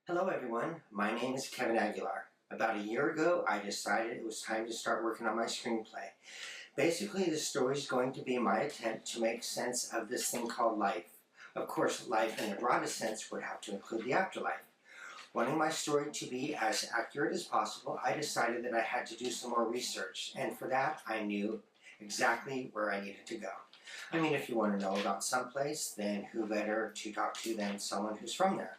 Hello everyone, my name is Kevin Aguilar. About a year ago, I decided it was time to start working on my screenplay. Basically, the story is going to be my attempt to make sense of this thing called life. Of course, life in the broadest sense would have to include the afterlife. Wanting my story to be as accurate as possible, I decided that I had to do some more research, and for that, I knew exactly where I needed to go. I mean, if you want to know about someplace, then who better to talk to than someone who's from there?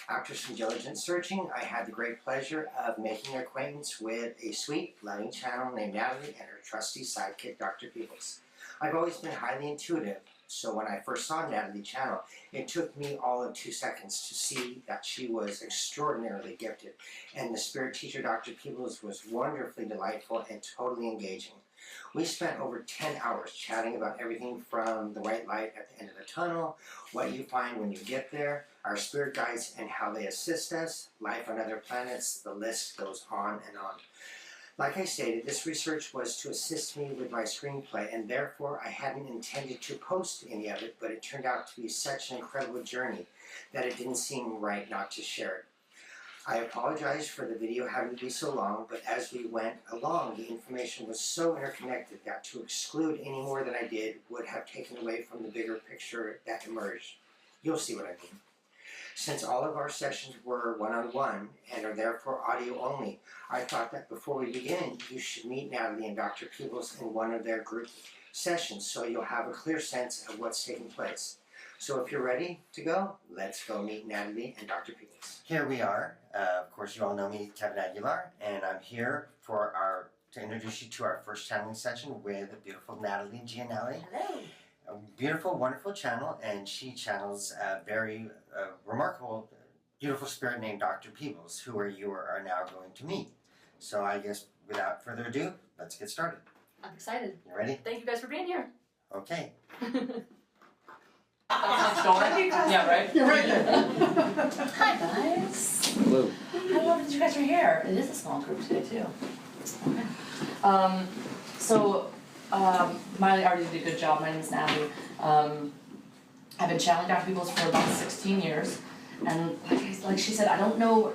After some diligent searching, I had the great pleasure of making acquaintance with a sweet, loving channel named Natalie and her trusty sidekick, Dr. Peebles. I've always been highly intuitive, so when I first saw Natalie channel, it took me all of 2 seconds to see that she was extraordinarily gifted, and the spirit teacher, Dr. Peebles, was wonderfully delightful and totally engaging. We spent over 10 hours chatting about everything from the white light at the end of the tunnel, what you find when you get there, our spirit guides and how they assist us, life on other planets, the list goes on and on. Like I stated, this research was to assist me with my screenplay, and therefore I hadn't intended to post any of it, but it turned out to be such an incredible journey that it didn't seem right not to share it. I apologize for the video having to be so long, but as we went along, the information was so interconnected that to exclude any more than I did would have taken away from the bigger picture that emerged. You'll see what I mean. Since all of our sessions were one-on-one and are therefore audio only, I thought that before we begin, you should meet Natalie and Dr. Peebles in one of their group sessions so you'll have a clear sense of what's taking place. So if you're ready to go, let's go meet Natalie and Dr. Peebles. Here we are. Of course, you all know me, Kevin Aguilar, and I'm here to introduce you to our first channeling session with the beautiful Natalie Gianelli. Hello. A beautiful, wonderful channel, and she channels a very remarkable, beautiful spirit named Dr. Peebles, who you are now going to meet. So I guess without further ado, let's get started. I'm excited. You ready? Thank you guys for being here. Okay. Yeah, right? You're right there. Hi, guys. Hello. I love that you guys are here. It is a small group today, too. Okay. Miley already did a good job. My name is Natalie. I've been channeling Dr. Peebles for about 16 years. And like she said, I don't know,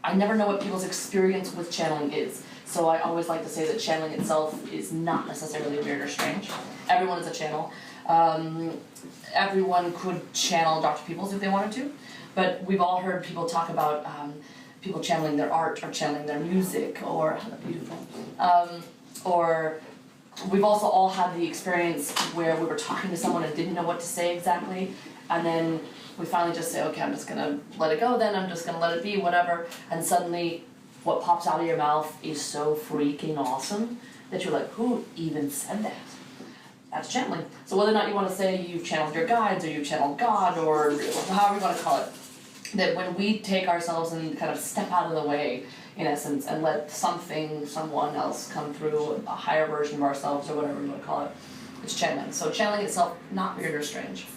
I never know what people's experience with channeling is. So I always like to say that channeling itself is not necessarily weird or strange. Everyone is a channel. Everyone could channel Dr. Peebles if they wanted to, but we've all heard people talk about people channeling their art or channeling their music or or we've also all had the experience where we were talking to someone and didn't know what to say exactly, and then we finally just say, okay, I'm just gonna let it go then, I'm just gonna let it be, whatever, and suddenly what pops out of your mouth is so freaking awesome that you're like, who even said that? That's channeling. So whether or not you want to say you've channeled your guides or you've channeled God or however you want to call it, that when we take ourselves and kind of step out of the way, in essence, and let someone else come through, a higher version of ourselves or whatever you want to call it, it's channeling. So channeling itself, not weird or strange.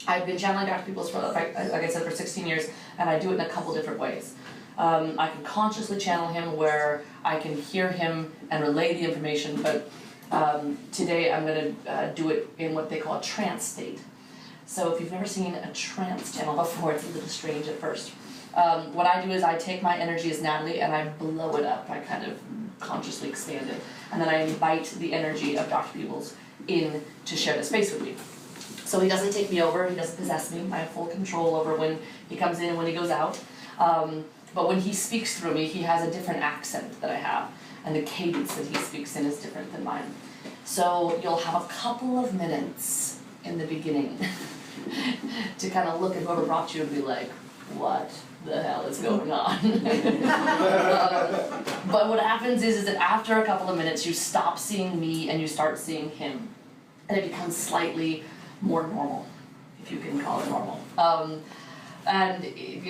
I've been channeling Dr. Peebles for, like I said, for 16 years, and I do it in a couple different ways. I can consciously channel him where I can hear him and relay the information, but today I'm going to do it in what they call a trance state. So if you've never seen a trance channel before, it's a little strange at first. What I do is I take my energy as Natalie and I blow it up. I kind of consciously expand it. And then I invite the energy of Dr. Peebles in to share the space with me. So he doesn't take me over, he doesn't possess me. I have full control over when he comes in and when he goes out. But when he speaks through me, he has a different accent that I have. And the cadence that he speaks in is different than mine. So you'll have a couple of minutes in the beginning to kind of look at whoever brought you and be like, what the hell is going on? But what happens is that after a couple of minutes you stop seeing me and you start seeing him. And it becomes slightly more normal, if you can call it normal. And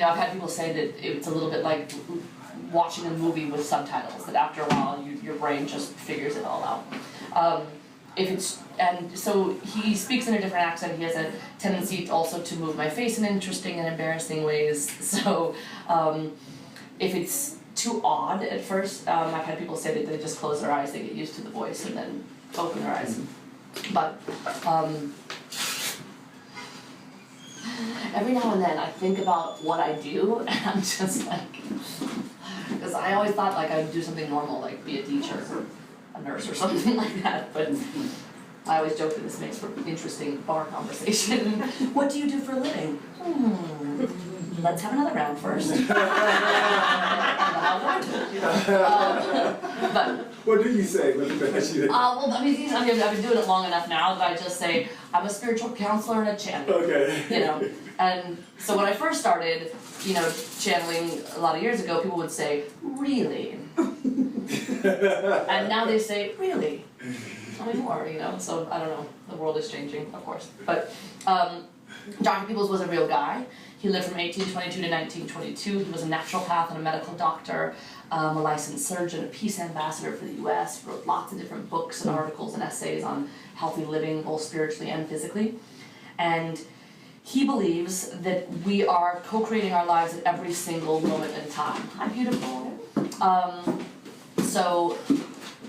I've had people say that it's a little bit like watching a movie with subtitles, that after a while your brain just figures it all out. So he speaks in a different accent. He has a tendency also to move my face in interesting and embarrassing ways. So if it's too odd at first, I've had people say that they just close their eyes, they get used to the voice, and then open their eyes. But every now and then I think about what I do, and I'm just like, because I always thought like I'd do something normal, like be a teacher, a nurse or something like that, but I always joke that this makes for interesting bar conversation. What do you do for a living? Let's have another round first. But what do you say when people ask you that? well, I mean, I've been doing it long enough now that I just say I'm a spiritual counselor and a channel. Okay. You know, and so when I first started, you know, channeling a lot of years ago, people would say, "Really?" And now they say, "Really?" Not anymore, you know. So I don't know. The world is changing, of course. But Dr. Peebles was a real guy. He lived from 1822 to 1922. He was a naturopath and a medical doctor, a licensed surgeon, a peace ambassador for the U.S., wrote lots of different books and articles and essays on healthy living, both spiritually and physically. And he believes that we are co-creating our lives at every single moment in time. Hi, beautiful. So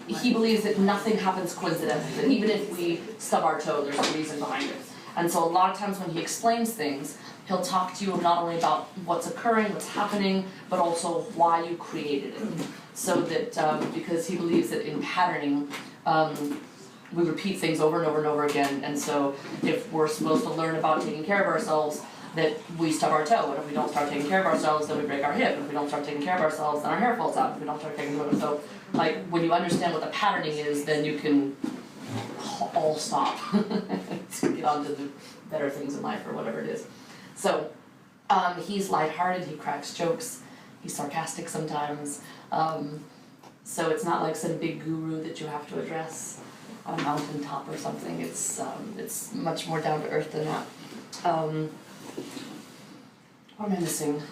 he believes that nothing happens coincidentally, that even if we stub our toe, there's a reason behind it. And so a lot of times when he explains things, he'll talk to you not only about what's occurring, what's happening, but also why you created it. So that, because he believes that in patterning, we repeat things over and over and over again, and so if we're supposed to learn about taking care of ourselves, that we stub our toe, and if we don't start taking care of ourselves, then we break our hip, and if we don't start taking care of ourselves, then our hair falls out, if we don't start taking care of ourselves. So, like, when you understand what the patterning is, then you can all stop to get on to the better things in life, or whatever it is. So, he's lighthearted, he cracks jokes, he's sarcastic sometimes, so it's not like some big guru that you have to address on a mountaintop or something. It's much more down to earth than that. What am I missing?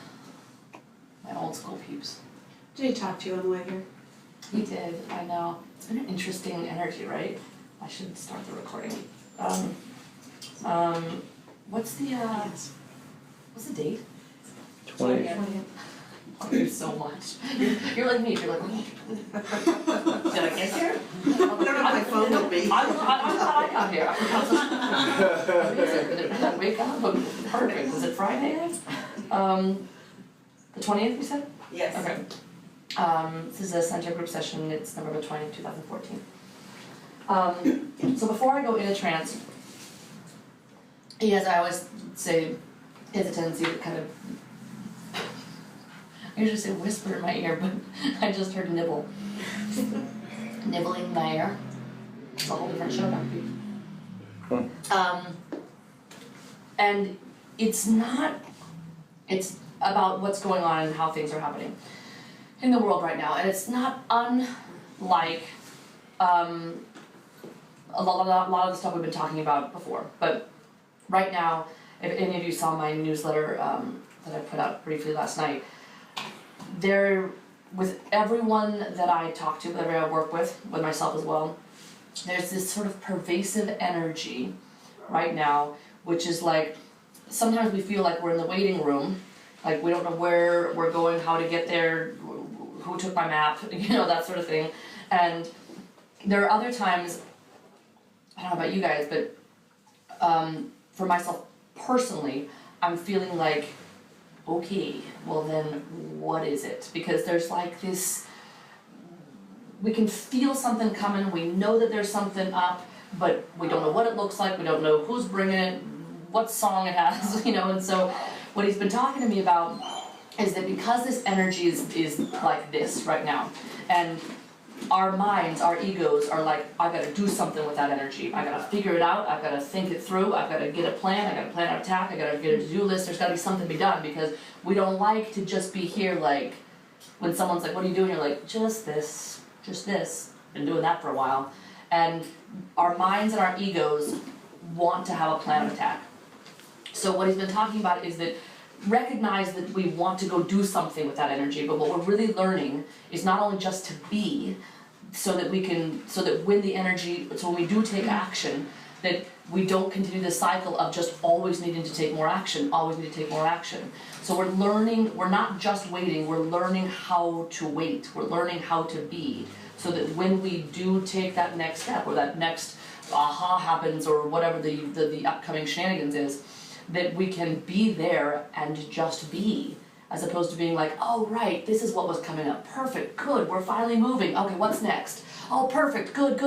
My old school peeps. Did he talk to you on the way here? He did, I know. It's been an interesting energy, right? I should start the recording. What's the Yes. what's the date? 20. Thank you so much. You're like me, you're like, did I get here? I don't have my phone with me. I'm glad I got here. Did I wake up? Perfect. Is it Friday then? The 20th, you said? Yes. Okay. This is a center group session. It's November 20th, 2014. So before I go in a trance, he has, I always say, he has a tendency to kind of, I usually say whisper in my ear, but I just heard nibble. Nibbling in my ear. It's a whole different show now. And it's about what's going on and how things are happening in the world right now. And it's not unlike a lot of the stuff we've been talking about before. But right now, if any of you saw my newsletter that I put out briefly last night, with everyone that I talk to, everyone I work with myself as well, there's this sort of pervasive energy right now, which is like, sometimes we feel like we're in the waiting room, like we don't know where we're going, how to get there, who took my map, you know, that sort of thing. And there are other times, I don't know about you guys, but for myself personally, I'm feeling like, okay, well then what is it? Because there's like this, we can feel something coming, we know that there's something up, but we don't know what it looks like, we don't know who's bringing it, what song it has, you know. And so what he's been talking to me about is that because this energy is like this right now, and our minds, our egos are like, I've got to do something with that energy. I've got to figure it out. I've got to think it through. I've got to get a plan. I've got to plan an attack. I've got to get a to-do list. There's got to be something to be done, because we don't like to just be here like, when someone's like, what are you doing? You're like, just this. Been doing that for a while. And our minds and our egos want to have a plan of attack. So what he's been talking about is that recognize that we want to go do something with that energy, but what we're really learning is not only just to be, so that when we do take action, that we don't continue the cycle of just always needing to take more action, So we're learning, we're not just waiting, we're learning how to wait, we're learning how to be, so that when we do take that next step, or that next aha happens, or whatever the upcoming shenanigans is, that we can be there and just be, as opposed to being like, oh right, this is what was coming up, perfect, good, we're finally moving, okay, what's next? Oh perfect, good,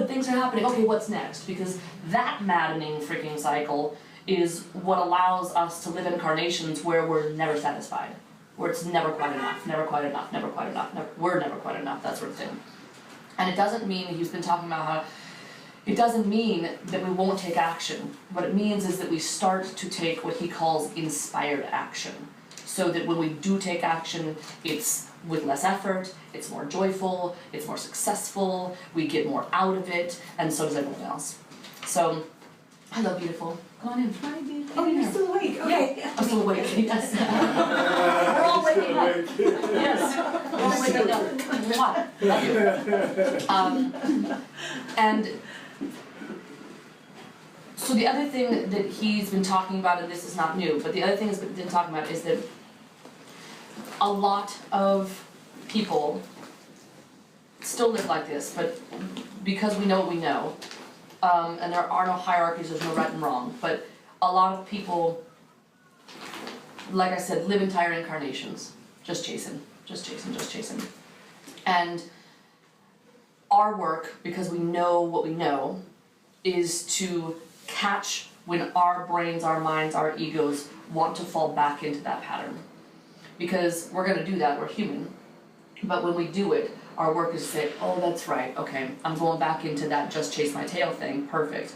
things are happening, okay, what's next? Because that maddening freaking cycle is what allows us to live incarnations where we're never satisfied, where it's never quite enough, we're never quite enough, that sort of thing. And it doesn't mean, he's been talking about how, it doesn't mean that we won't take action. What it means is that we start to take what he calls inspired action. So that when we do take action, it's with less effort, it's more joyful, it's more successful, we get more out of it, and so does everyone else. So, hello beautiful, come on in. Hi, baby. Oh, you're still awake, okay. Yeah, I'm still awake, yes. We're all waking up. Yes, we're all waking up. Mwah. Love you. And so the other thing that he's been talking about, and this is not new, but the other thing he's been talking about is that a lot of people still live like this, but because we know what we know, and there are no hierarchies, there's no right and wrong, but a lot of people, like I said, live entire incarnations, just chasing. And our work, because we know what we know, is to catch when our brains, our minds, our egos want to fall back into that pattern. Because we're gonna do that, we're human. But when we do it, our work is to say, oh, that's right, okay, I'm going back into that just chase my tail thing, perfect.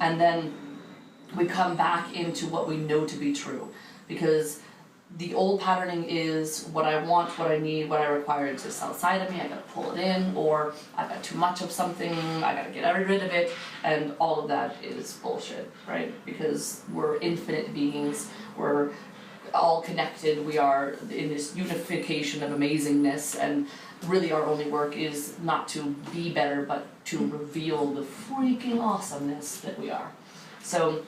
And then we come back into what we know to be true. Because the old patterning is what I want, what I need, what I require exists outside of me, I gotta pull it in, or I've got too much of something, I gotta get rid of it, and all of that is bullshit, right? Because we're infinite beings, we're all connected, we are in this unification of amazingness, and really our only work is not to be better, but to reveal the freaking awesomeness that we are. So,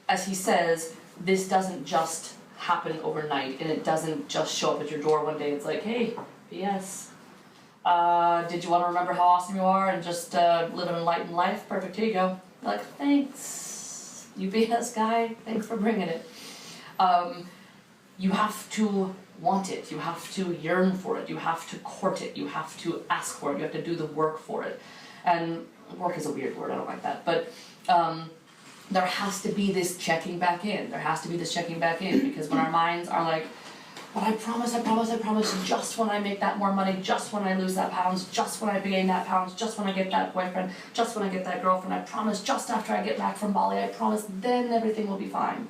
as he says, this doesn't just happen overnight, and it doesn't just show up at your door one day. It's like, hey, BS. Did you want to remember how awesome you are and just live an enlightened life? Perfect, here you go. You're like, thanks, you BS guy, thanks for bringing it. You have to want it, you have to yearn for it, you have to court it, you have to ask for it, you have to do the work for it. And work is a weird word, I don't like that, but there has to be this checking back in. Because when our minds are like, but I promise, just when I make that more money, just when I lose that pounds, just when I gain that pounds, just when I get that boyfriend, just when I get that girlfriend, I promise, just after I get back from Bali, I promise, then everything will be fine.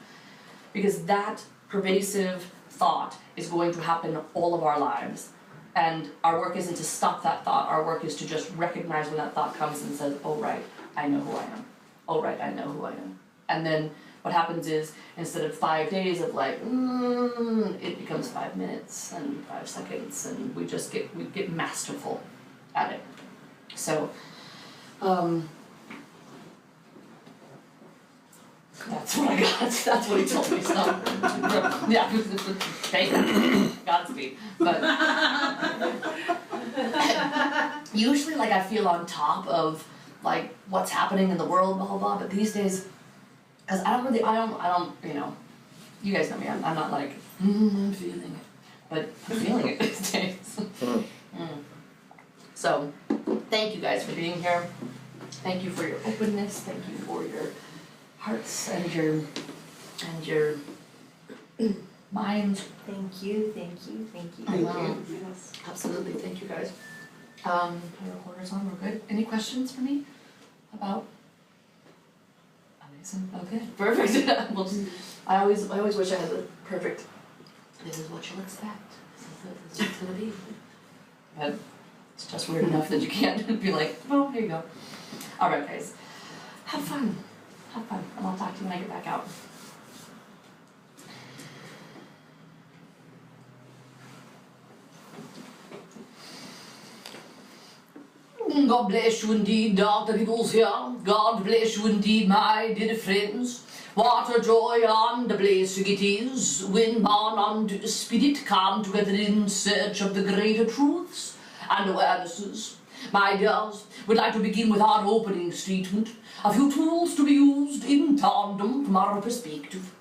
Because that pervasive thought is going to happen all of our lives. And our work isn't to stop that thought, our work is to just recognize when that thought comes and says, oh right, I know who I am. Oh right, I know who I am. And then what happens is, instead of 5 days of like, it becomes 5 minutes and 5 seconds, and we get masterful at it. So, that's what I got, that's what he told me, so, yeah, thank you, Godspeed, but, usually like I feel on top of like what's happening in the world, blah, blah, blah, but these days, because I don't, you know, you guys know me, I'm not like, I'm feeling it, but I'm feeling it these days. So, thank you guys for being here, thank you for your openness, thank you for your hearts and your minds. Thank you. Yes. Absolutely, thank you guys. Our recorders on, we're good. Any questions for me about? Amazing. Okay, perfect. We'll just, I always wish I had the perfect. This is what you'll expect. This is what it's gonna be. But it's just weird enough that you can't be like, oh, here you go. All right, guys, have fun, and I'll talk to you when I get back out. God bless you indeed, Dr. Peebles here. God bless you indeed, my dear friends. What a joy and a blessing it is when man and the spirit come together in search of the greater truths and awarenesses. My dears, we'd like to begin with our opening statement. A few tools to be used in tandem from our perspective.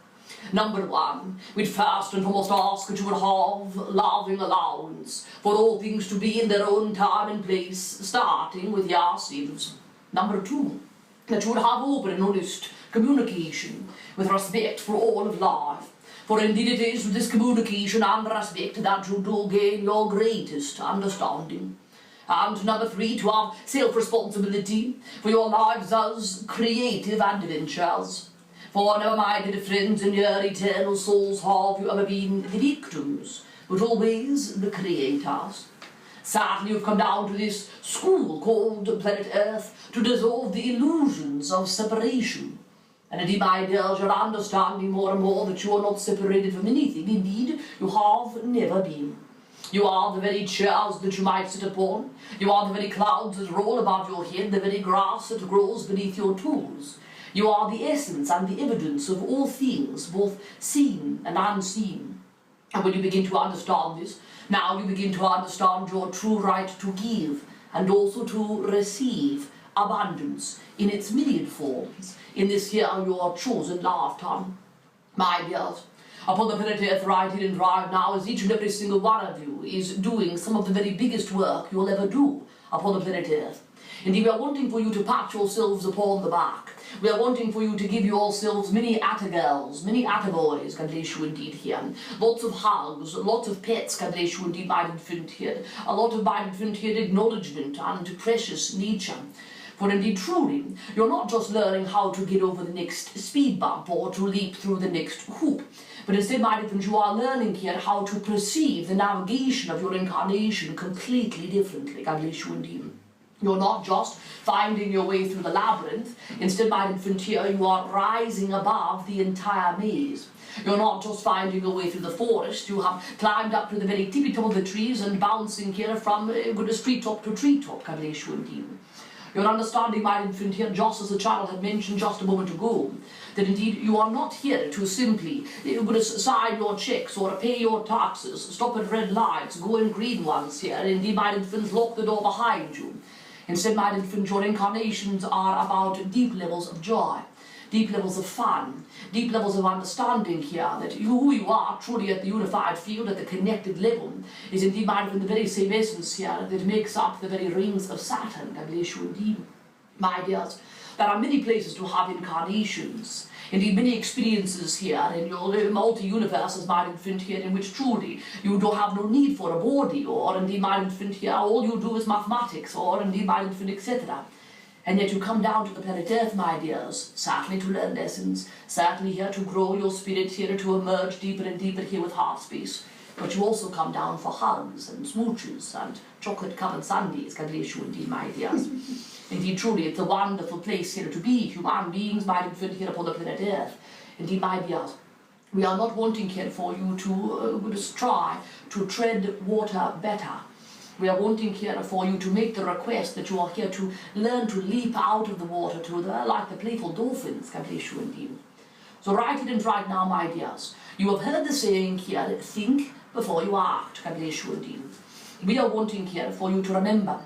Number 1, we'd first and foremost ask that you would have loving allowance for all things to be in their own time and place, starting with yourselves. Number 2, that you would have open and honest communication with respect for all of life. For indeed it is with this communication and respect that you do gain your greatest understanding. And number 3, to have self-responsibility for your lives as creative adventures. For never mind, dear friends, in your eternal souls have you ever been the victims, but always the creators. Sadly, you've come down to this school called planet Earth to dissolve the illusions of separation. And indeed, my dears, you're understanding more and more that you are not separated from anything. Indeed, you have never been. You are the very chairs that you might sit upon. You are the very clouds that roll above your head, the very grass that grows beneath your toes. You are the essence and the evidence of all things, both seen and unseen. And when you begin to understand this, now you begin to understand your true right to give and also to receive abundance in its myriad forms in this here your chosen lifetime. My dears, upon the planet Earth right here and right now, as each and every single one of you is doing some of the very biggest work you'll ever do upon the planet Earth. Indeed, we are wanting for you to pat yourselves upon the back. We are wanting for you to give yourselves many atta-girls, many atta-boys, God bless you indeed here. Lots of hugs, lots of pets, God bless you indeed, my infant here. A lot of my infant here acknowledgement and precious nature. For indeed, truly, you're not just learning how to get over the next speed bump or to leap through the next hoop, but instead, my difference, you are learning here how to perceive the navigation of your incarnation completely differently. God bless you indeed. You're not just finding your way through the labyrinth. Instead, my infant here, you are rising above the entire maze. You're not just finding your way through the forest. You have climbed up to the very tippy top of the trees and bouncing here from treetop to treetop. God bless you indeed. You're understanding, my infant here, just as the child had mentioned just a moment ago, that indeed you are not here to simply sign your checks or pay your taxes, stop at red lights, go in green ones here, and indeed, my infants, lock the door behind you. Instead, my infant, your incarnations are about deep levels of joy, deep levels of fun, deep levels of understanding here, that who you are truly at the unified field, at the connected level, is indeed, my infant, the very same essence here that makes up the very rings of Saturn. God bless you indeed. My dears, there are many places to have incarnations. Indeed, many experiences here in your multi-universes, my infant here, in which truly you don't have no need for a body, or indeed, my infant here, all you do is mathematics, or indeed, my infant, etc. And yet you come down to the planet Earth, my dears, certainly to learn lessons, certainly here to grow your spirit here, to emerge deeper and deeper here with heart space. But you also come down for hugs and smooches and chocolate-covered sundaes. God bless you indeed, my dears. Indeed, truly, it's a wonderful place here to be, human beings, my infant, here upon the planet Earth. Indeed, my dears, we are not wanting here for you to try to tread water better. We are wanting here for you to make the request that you are here to learn to leap out of the water like the playful dolphins. God bless you indeed. So write it and right now, my dears. You have heard the saying here, think before you act. God bless you indeed. We are wanting here for you to remember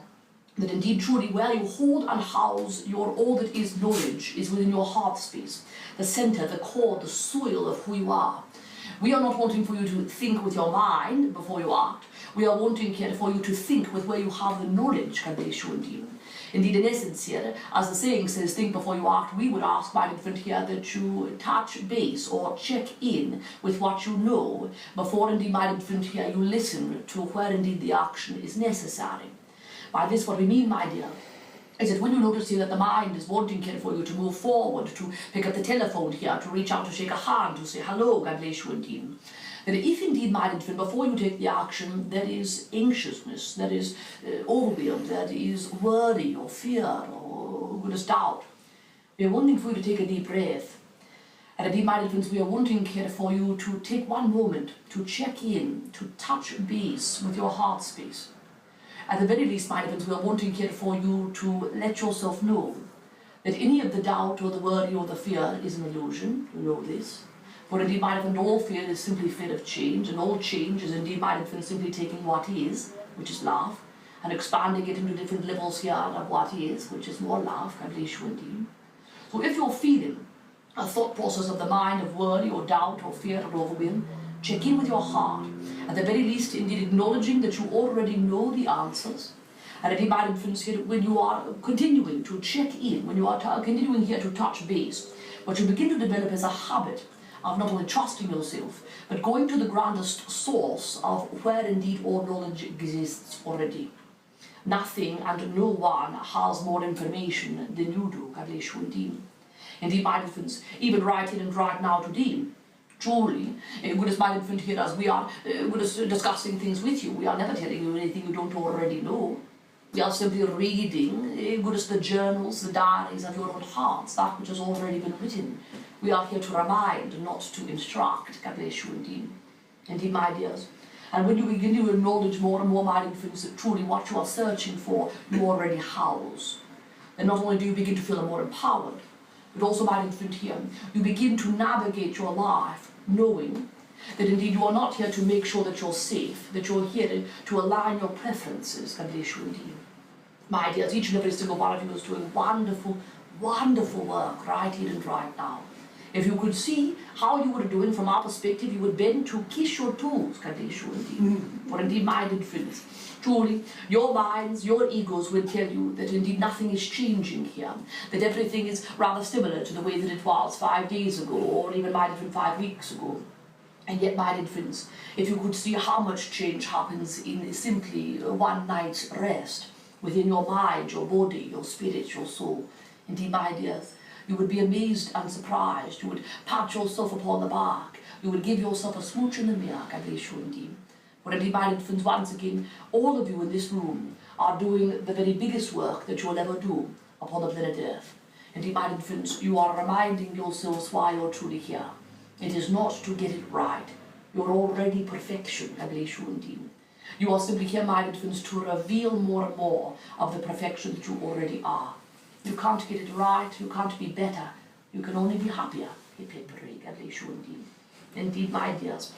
that indeed truly where you hold and house your all that is knowledge is within your heart space, the center, the core, the soil of who you are. We are not wanting for you to think with your mind before you act. We are wanting here for you to think with where you have the knowledge, God bless you indeed. Indeed, in essence here, as the saying says, think before you act, we would ask, my infant here, that you touch base or check in with what you know before indeed, my infant here, you listen to where indeed the action is necessary. By this, what we mean, my dear, is that when you notice here that the mind is wanting here for you to move forward, to pick up the telephone here, to reach out, to shake a hand, to say hello, God bless you indeed, that if indeed, my infant, before you take the action, there is anxiousness, there is overwhelm, there is worry or fear or doubt, we are wanting for you to take a deep breath. And indeed, my infants, we are wanting here for you to take one moment to check in, to touch base with your heart space. At the very least, my infants, we are wanting here for you to let yourself know that any of the doubt or the worry or the fear is an illusion. You know this. For indeed, my infant, all fear is simply fear of change, and all change is indeed, my infant, simply taking what is, which is love, and expanding it into different levels here of what is, which is more love, God bless you indeed. So if you're feeling a thought process of the mind of worry or doubt or fear or overwhelm, check in with your heart. At the very least, indeed, acknowledging that you already know the answers. And it might influence here when you are continuing to check in, when you are continuing here to touch base, what you begin to develop is a habit of not only trusting yourself, but going to the grandest source of where indeed all knowledge exists already. Nothing and no one has more information than you do, God bless you indeed. Indeed, my infants, even right here and right now today, truly, goodness my infant here as we are discussing things with you, we are never telling you anything you don't already know. We are simply reading, goodness, the journals, the diaries of your own hearts, that which has already been written. We are here to remind, not to instruct, God bless you indeed. Indeed, my dears. And when you begin to acknowledge more and more, my infants, that truly what you are searching for, you already house. And not only do you begin to feel more empowered, but also, my infant here, you begin to navigate your life knowing that indeed you are not here to make sure that you're safe, that you're here to align your preferences, God bless you indeed. My dears, each and every single one of you is doing wonderful, wonderful work right here and right now. If you could see how you were doing from our perspective, you would bend to kiss your toes, God bless you indeed. For indeed, my infants, truly, your minds, your egos will tell you that indeed nothing is changing here, that everything is rather similar to the way that it was 5 days ago, or even might have been 5 weeks ago. And yet, my infants, if you could see how much change happens in simply one night's rest within your mind, your body, your spirit, your soul, indeed, my dears, you would be amazed and surprised. You would pat yourself upon the back. You would give yourself a smooch in the mirror, God bless you indeed. For indeed, my infants, once again, all of you in this room are doing the very biggest work that you will ever do upon the planet Earth. Indeed, my infants, you are reminding yourselves why you're truly here. It is not to get it right. You're already perfection, God bless you indeed. You are simply here, my infants, to reveal more and more of the perfection that you already are. You can't get it right, you can't be better, you can only be happier. God bless you indeed. Indeed, my dears,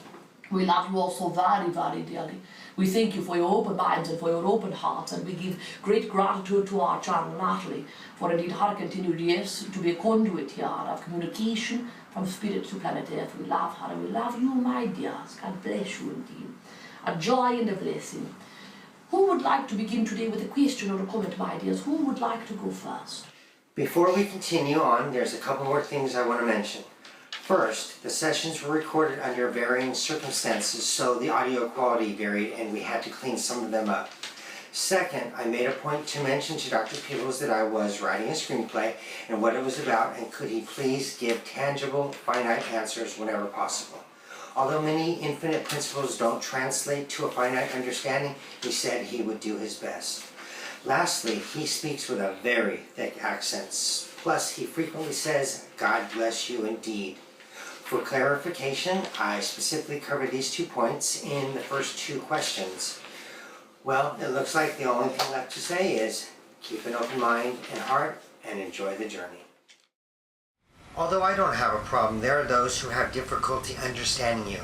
we love you all so very, very dearly. We thank you for your open minds and for your open hearts, and we give great gratitude to our channel, Natalie, for indeed her continued yes to be a conduit here of communication from spirit to planet Earth. We love her and we love you, my dears. God bless you indeed. A joy and a blessing. Who would like to begin today with a question or a comment, my dears? Who would like to go first? Before we continue on, there's a couple more things I want to mention. First, the sessions were recorded under varying circumstances, so the audio quality varied and we had to clean some of them up. Second, I made a point to mention to Dr. Peebles that I was writing a screenplay and what it was about, and could he please give tangible, finite answers whenever possible. Although many infinite principles don't translate to a finite understanding, he said he would do his best. Lastly, he speaks with a very thick accent. Plus, he frequently says, God bless you indeed. For clarification, I specifically covered these 2 points in the first 2 questions. Well, it looks like the only thing left to say is, keep an open mind and heart and enjoy the journey. Although I don't have a problem, there are those who have difficulty understanding you.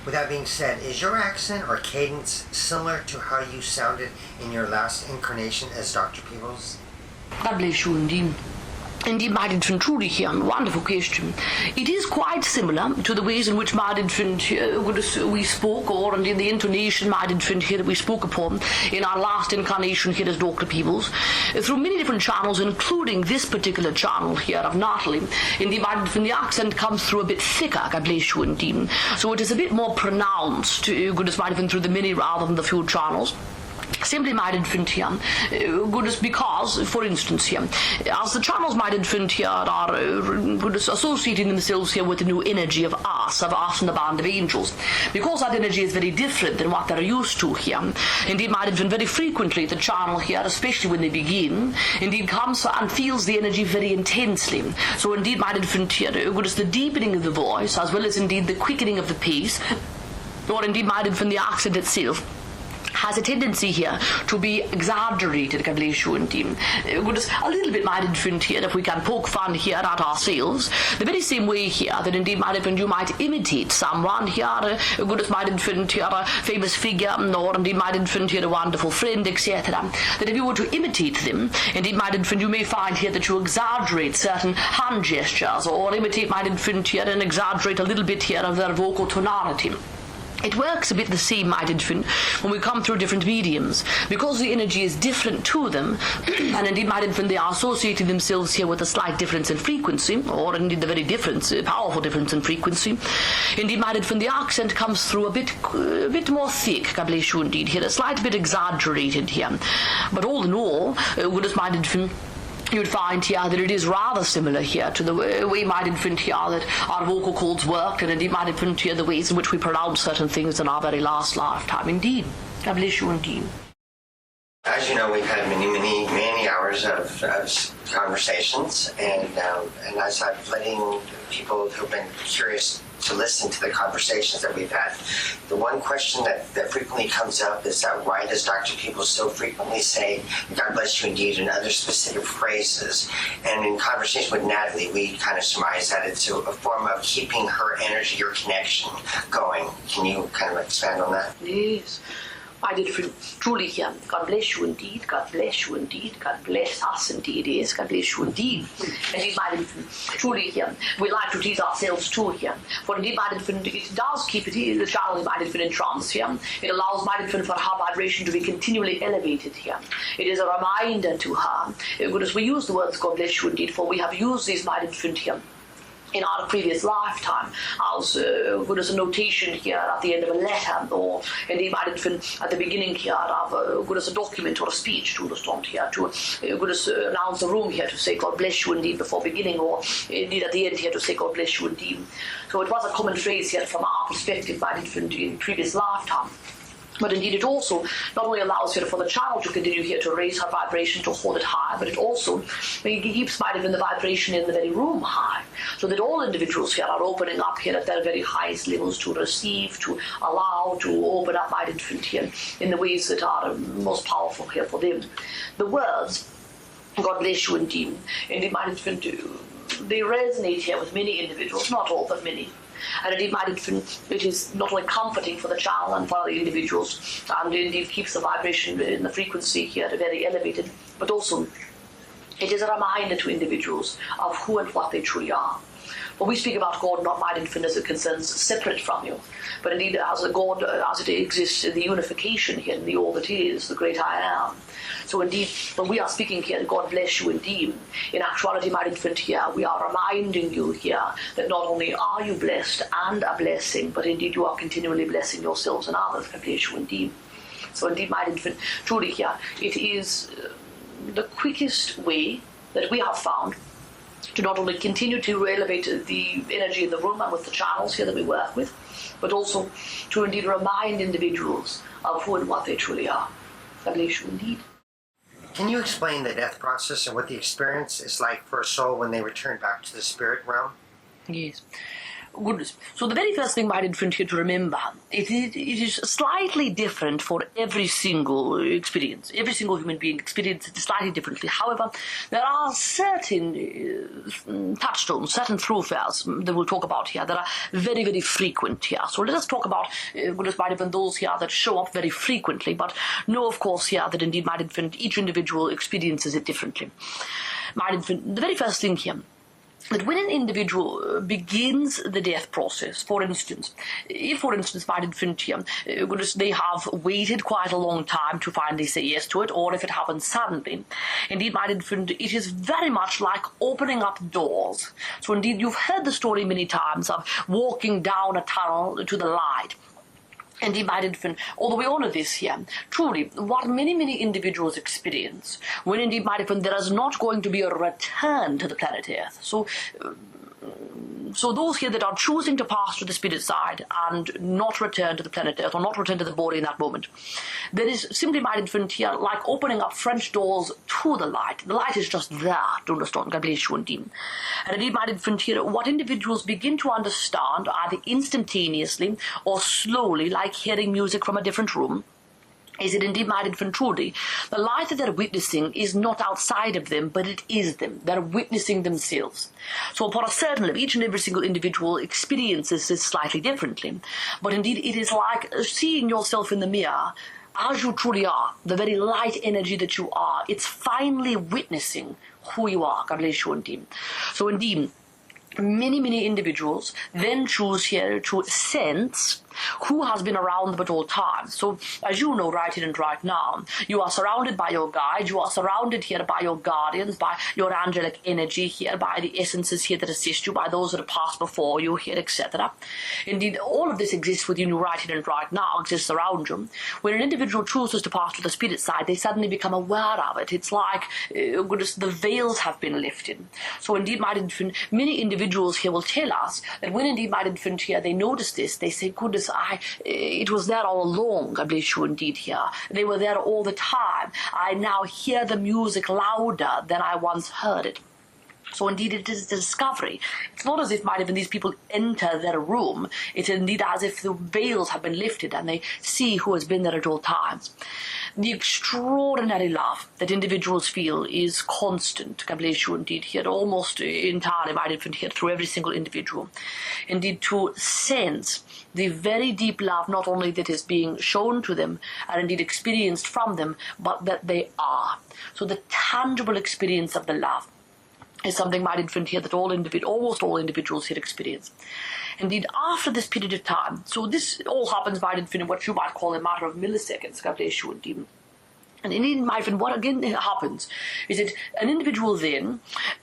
With that being said, is your accent or cadence similar to how you sounded in your last incarnation as Dr. Peebles? God bless you indeed. Indeed, my infant, truly here, wonderful question. It is quite similar to the ways in which my infant we spoke, or indeed the intonation, my infant here that we spoke upon in our last incarnation here as Dr. Peebles, through many different channels, including this particular channel here of Natalie. Indeed, my infant, the accent comes through a bit thicker, God bless you indeed. So it is a bit more pronounced, goodness my infant, through the many rather than the few channels. Simply, my infant here, goodness, because, for instance here, as the channels, my infant here, are goodness, associating themselves here with the new energy of us and the band of angels, because that energy is very different than what they're used to here. Indeed, my infant, very frequently the channel here, especially when they begin, indeed comes and feels the energy very intensely. So indeed, my infant here, goodness, the deepening of the voice, as well as indeed the quickening of the pace, or indeed, my infant, the accent itself, has a tendency here to be exaggerated, God bless you indeed. Goodness, a little bit, my infant here, if we can poke fun here at ourselves, the very same way here that indeed, my infant, you might imitate someone here, goodness, my infant here, a famous figure, or indeed, my infant here, a wonderful friend, etc. That if you were to imitate them, indeed, my infant, you may find here that you exaggerate certain hand gestures, or imitate, my infant here, and exaggerate a little bit here of their vocal tonality. It works a bit the same, my infant, when we come through different mediums. Because the energy is different to them, and indeed, my infant, they are associating themselves here with a slight difference in frequency, or indeed the very difference, powerful difference in frequency. Indeed, my infant, the accent comes through a bit more thick, God bless you indeed, here, a slight bit exaggerated here. But all in all, goodness, my infant, you'd find here that it is rather similar here to the way, my infant, here that our vocal cords work, and indeed, my infant, here the ways in which we pronounce certain things in our very last lifetime. Indeed. God bless you indeed. As you know, we've had many hours of conversations, and as I'm letting people who've been curious to listen to the conversations that we've had, the one question that frequently comes up is that why does Dr. Peebles so frequently say, God bless you indeed, and other specific phrases? And in conversation with Natalie, we kind of surmise that it's a form of keeping her energy, your connection going. Can you kind of expand on that? Yes. My dear friend, truly here, God bless you indeed, God bless you indeed, God bless us indeed, yes, God bless you indeed. Indeed, my dear friend, truly here, we like to tease ourselves too here. For indeed, my dear friend, it does keep the child, my dear friend, in trance here. It allows, my dear friend, for her vibration to be continually elevated here. It is a reminder to her. Goodness, we use the words God bless you indeed, for we have used these, my dear friend, here in our previous lifetime as good as a notation here at the end of a letter, or indeed might have been at the beginning here of good as a document or a speech to understand here, to good as announce the room here to say God bless you indeed before beginning, or indeed at the end here to say God bless you indeed. So it was a common phrase here from our perspective by different in previous lifetime. But indeed it also not only allows here for the child to continue here to raise her vibration, to hold it high, but it also keeps might even the vibration in the very room high, so that all individuals here are opening up here at their very highest levels to receive, to allow, to open up might infant here in the ways that are most powerful here for them. The words, God bless you indeed might infant, they resonate here with many individuals, not all, but many. And indeed, my infant, it is not only comforting for the child and for the individuals, and indeed keeps the vibration in the frequency here very elevated, but also it is a reminder to individuals of who and what they truly are. For we speak about God, not my infant as it concerns separate from you, but indeed as a God as it exists in the unification here, in the all that is, the great I am. So indeed, when we are speaking here, God bless you indeed, in actuality, my infant, here, we are reminding you here that not only are you blessed and a blessing, but indeed you are continually blessing yourselves and others. God bless you indeed. So indeed, my infant, truly here, it is the quickest way that we have found to not only continue to elevate the energy in the room and with the channels here that we work with, but also to indeed remind individuals of who and what they truly are. God bless you indeed. Can you explain the death process and what the experience is like for a soul when they return back to the spirit realm? Yes. Goodness. So the very first thing, my infant, here to remember, it is slightly different for every single experience. Every single human being experiences it slightly differently. However, there are certain touchstones, certain thoroughfares that we'll talk about here that are very, very frequent here. So let us talk about, goodness, my infant, those here that show up very frequently, but know, of course, here that indeed, my infant, each individual experiences it differently. My infant, the very first thing here, that when an individual begins the death process, for instance, if, for instance, my infant here, they have waited quite a long time to finally say yes to it, or if it happens suddenly, indeed, my infant, it is very much like opening up doors. So indeed, you've heard the story many times of walking down a tunnel to the light. Indeed, my infant, although we honor this here, truly, what many, many individuals experience, when indeed, my infant, there is not going to be a return to the planet Earth. So those here that are choosing to pass to the spirit side and not return to the planet Earth, or not return to the body in that moment, there is simply, my infant, here, like opening up French doors to the light. The light is just there to understand. God bless you indeed. And indeed, my infant, here, what individuals begin to understand, either instantaneously or slowly, like hearing music from a different room, is it indeed, my infant, truly, the light that they're witnessing is not outside of them, but it is them. They're witnessing themselves. So upon a certain level, each and every single individual experiences this slightly differently. But indeed, it is like seeing yourself in the mirror as you truly are, the very light energy that you are. It's finally witnessing who you are. God bless you indeed. So indeed, many individuals then choose here to sense who has been around them at all times. So, as you know, right here and right now, you are surrounded by your guides, you are surrounded here by your guardians, by your angelic energy here, by the essences here that assist you, by those that have passed before you here, etc. Indeed, all of this exists within you right here and right now, exists around you. When an individual chooses to pass to the spirit side, they suddenly become aware of it. It's like, goodness, the veils have been lifted. So, indeed, my infant, many individuals here will tell us that when indeed, my infant, here, they notice this, they say, goodness, it was there all along, I bless you indeed here. They were there all the time. I now hear the music louder than I once heard it. So indeed it is the discovery. It's not as if might even these people enter their room. It's indeed as if the veils have been lifted and they see who has been there at all times. The extraordinary love that individuals feel is constant. God bless you indeed here, almost entirely might even here through every single individual. Indeed, to sense the very deep love not only that is being shown to them and indeed experienced from them, but that they are. So the tangible experience of the love is something might infant here that almost all individuals here experience. Indeed, after this period of time, so this all happens might infant in what you might call a matter of milliseconds, God bless you indeed. And in my friend, what again happens is that an individual then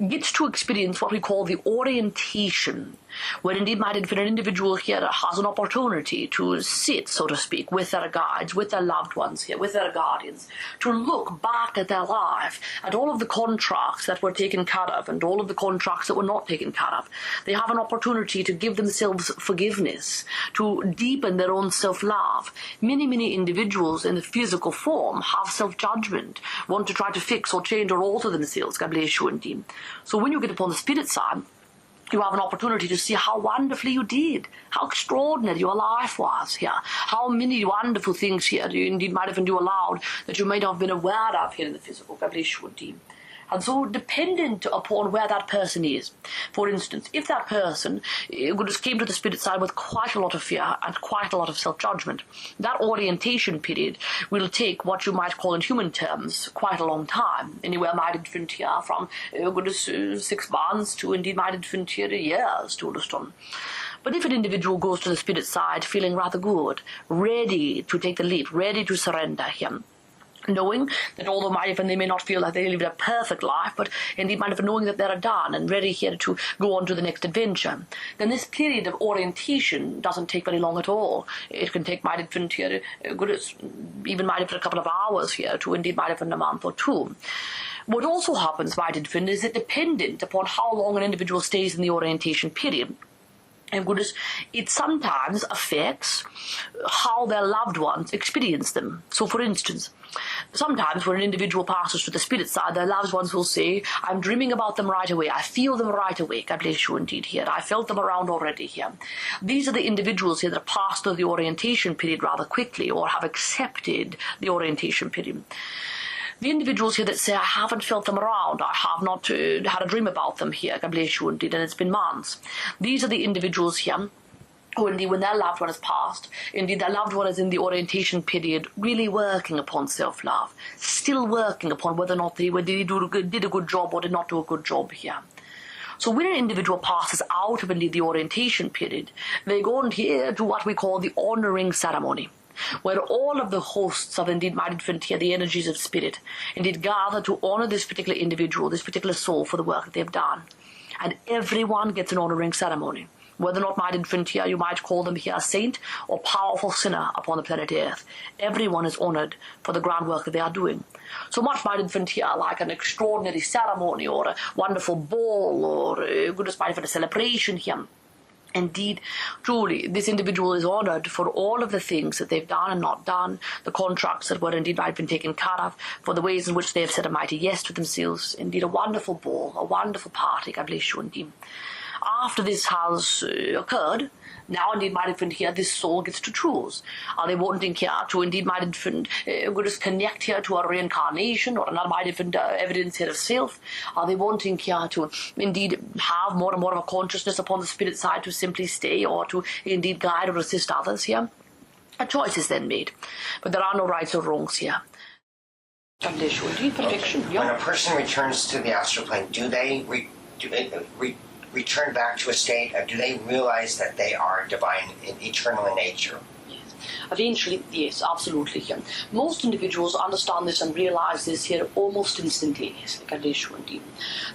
gets to experience what we call the orientation, where indeed might an individual here has an opportunity to sit, so to speak, with their guides, with their loved ones here, with their guardians, to look back at their life, at all of the contracts that were taken care of and all of the contracts that were not taken care of. They have an opportunity to give themselves forgiveness, to deepen their own self-love. Many individuals in the physical form have self-judgment, want to try to fix or change or alter themselves, God bless you indeed. So when you get upon the spirit side, you have an opportunity to see how wonderfully you did, how extraordinary your life was here, how many wonderful things here you indeed might have do aloud that you may not have been aware of here in the physical, God bless you indeed. And so dependent upon where that person is. For instance, if that person came to the spirit side with quite a lot of fear and quite a lot of self-judgment, that orientation period will take what you might call in human terms quite a long time. Anywhere might infant here from 6 months to indeed might infant here years to understand. But if an individual goes to the spirit side feeling rather good, ready to take the leap, ready to surrender him, knowing that although might even they may not feel like they live a perfect life, but indeed might even knowing that they're done and ready here to go on to the next adventure, then this period of orientation doesn't take very long at all. It can take might even here even might even a couple of hours here to indeed might even a month or two. What also happens might even is it dependent upon how long an individual stays in the orientation period. And it sometimes affects how their loved ones experience them. So, for instance, sometimes when an individual passes to the spirit side, their loved ones will say, I'm dreaming about them right away. I feel them right away. God bless you indeed here. I felt them around already here. These are the individuals here that pass through the orientation period rather quickly or have accepted the orientation period. The individuals here that say, I haven't felt them around, I have not had a dream about them here, God bless you indeed, and it's been months. These are the individuals here who indeed when their loved one has passed, indeed their loved one is in the orientation period, really working upon self-love, still working upon whether or not they did a good job or did not do a good job here. So when an individual passes out of indeed the orientation period, they go on here to what we call the honoring ceremony, where all of the hosts of indeed might infant here, the energies of spirit, indeed gather to honor this particular individual, this particular soul for the work that they've done. And everyone gets an honoring ceremony. Whether or not might infant here, you might call them here a saint or powerful sinner upon the planet Earth. Everyone is honored for the groundwork that they are doing. So much might infant here like an extraordinary ceremony or a wonderful ball or goodness might infant a celebration here. Indeed, truly, this individual is honored for all of the things that they've done and not done, the contracts that were indeed might have been taken care of, for the ways in which they have said a mighty yes to themselves. Indeed, a wonderful ball, a wonderful party, God bless you indeed. After this has occurred, Now, indeed, my infant here, this soul gets to choose. Are they wanting here to, indeed, my infant, just connect here to a reincarnation or another, my infant, evidence here of self? Are they wanting here to, indeed, have more and more of a consciousness upon the spirit side to simply stay or to, indeed, guide or assist others here? A choice is then made. But there are no rights or wrongs here. Indeed, perfection. When a person returns to the astral plane, do they return back to a state of, do they realize that they are divine and eternal in nature? Yes. Eventually, yes, absolutely. Yeah. Most individuals understand this and realize this here almost instantaneously. Indeed.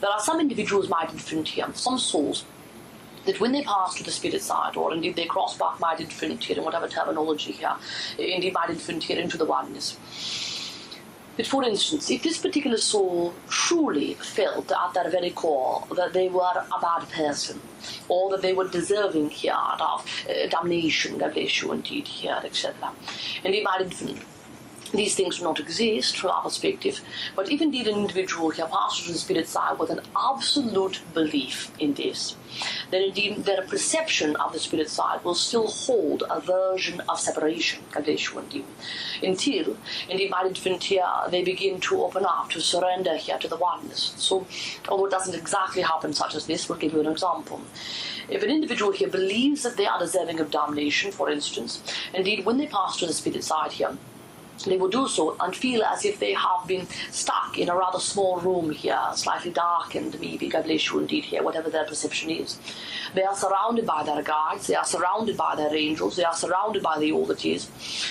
There are some individuals, my infant here, some souls, that when they pass to the spirit side, or indeed they cross back my infant here, in whatever terminology here, indeed my infant here into the oneness. But for instance, if this particular soul truly felt at their very core that they were a bad person, or that they were deserving here of damnation, indeed here, etc., and it might these things do not exist from our perspective, but if indeed an individual here passes to the spirit side with an absolute belief in this, then indeed their perception of the spirit side will still hold a version of separation, until indeed my infant here they begin to open up, to surrender here to the oneness. So, although it doesn't exactly happen such as this, we'll give you an example. If an individual here believes that they are deserving of damnation, for instance, indeed when they pass to the spirit side here, they will do so and feel as if they have been stuck in a rather small room here, slightly darkened, maybe, indeed here, whatever their perception is. They are surrounded by their guides, they are surrounded by their angels, they are surrounded by the all that is.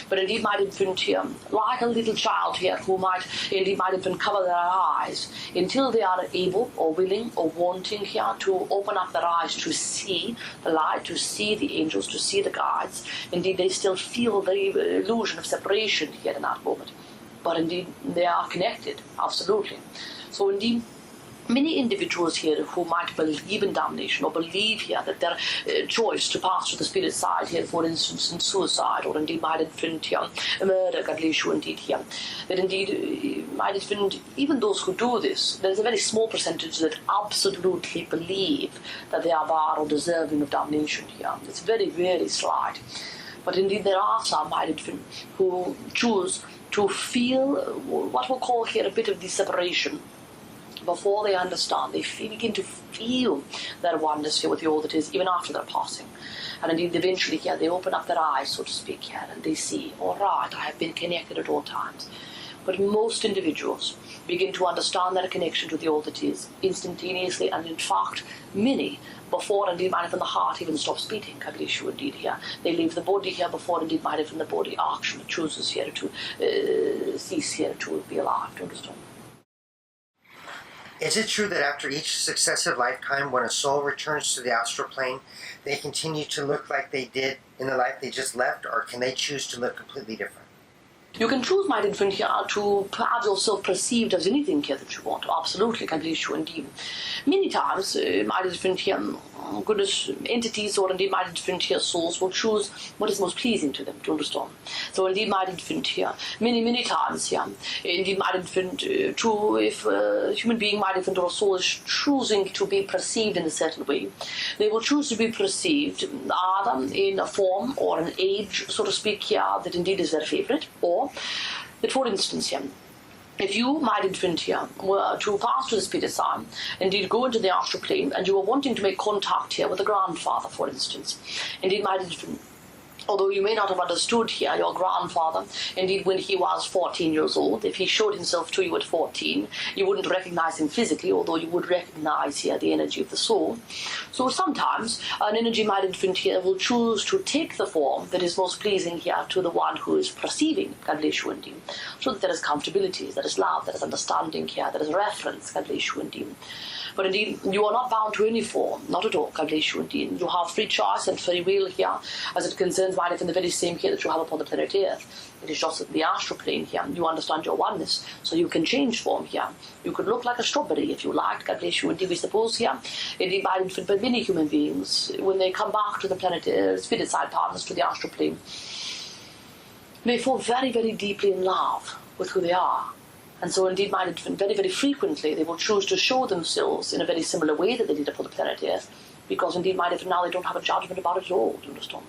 But indeed, my infant here, like a little child here, who might even cover their eyes until they are able or willing or wanting here to open up their eyes to see the light, to see the angels, to see the guides. Indeed, they still feel the illusion of separation here in that moment. But indeed, they are connected, absolutely. So indeed, many individuals here who might believe in damnation or believe here that their choice to pass to the spirit side here, for instance, in suicide, or indeed might infant here, murder, indeed here, that indeed might infant, even those who do this, there's a very small percentage that absolutely believe that they are bad or deserving of damnation here. It's very, very slight. But indeed there are some who choose to feel what we'll call here a bit of the separation before they understand. They begin to feel their oneness here with the all that is, even after their passing. And indeed eventually here they open up their eyes, so to speak, here, and they see, all right, I have been connected at all times. But most individuals begin to understand their connection to the all that is instantaneously, and in fact many before indeed might have the heart even stops beating, indeed here. They leave the body here before indeed might have the body actually chooses here to cease here to be alive, to understand. Is it true that after each successive lifetime, when a soul returns to the astral plane, they continue to look like they did in the life they just left, or can they choose to look completely different? You can choose, my infant, here to have yourself perceived as anything here that you want. Absolutely, indeed. Many times, my infant here, goodness, entities or indeed my infant here souls will choose what is most pleasing to them, to understand. So indeed my infant here, many times here, indeed my infant, if a human being, my infant or a soul is choosing to be perceived in a certain way, they will choose to be perceived either in a form or an age, so to speak, here, that indeed is their favorite, or that, for instance, here, if you, my infant here, were to pass to the spirit side, indeed go into the astral plane, and you were wanting to make contact here with a grandfather, for instance, indeed, my infant, although you may not have understood here your grandfather, indeed when he was 14 years old, if he showed himself to you at 14, you wouldn't recognize him physically, although you would recognize here the energy of the soul. So sometimes an energy-minded infant here will choose to take the form that is most pleasing here to the one who is perceiving, so that there is comfortability, there is love, there is understanding here, there is reference, but indeed, you are not bound to any form, not at all, indeed. You have free choice and free will here, as it concerns life in the very same here that you have upon the planet Earth. It is just the astral plane here. You understand your oneness, so you can change form here. You could look like a strawberry if you liked, indeed, we suppose here. Indeed, by many human beings, when they come back to the planet Earth, spirit side partners to the astral plane, they fall very, very deeply in love with who they are. And so indeed, very, very frequently, they will choose to show themselves in a very similar way that they did upon the planet Earth, because indeed, my different now they don't have a judgment about it at all, do you understand?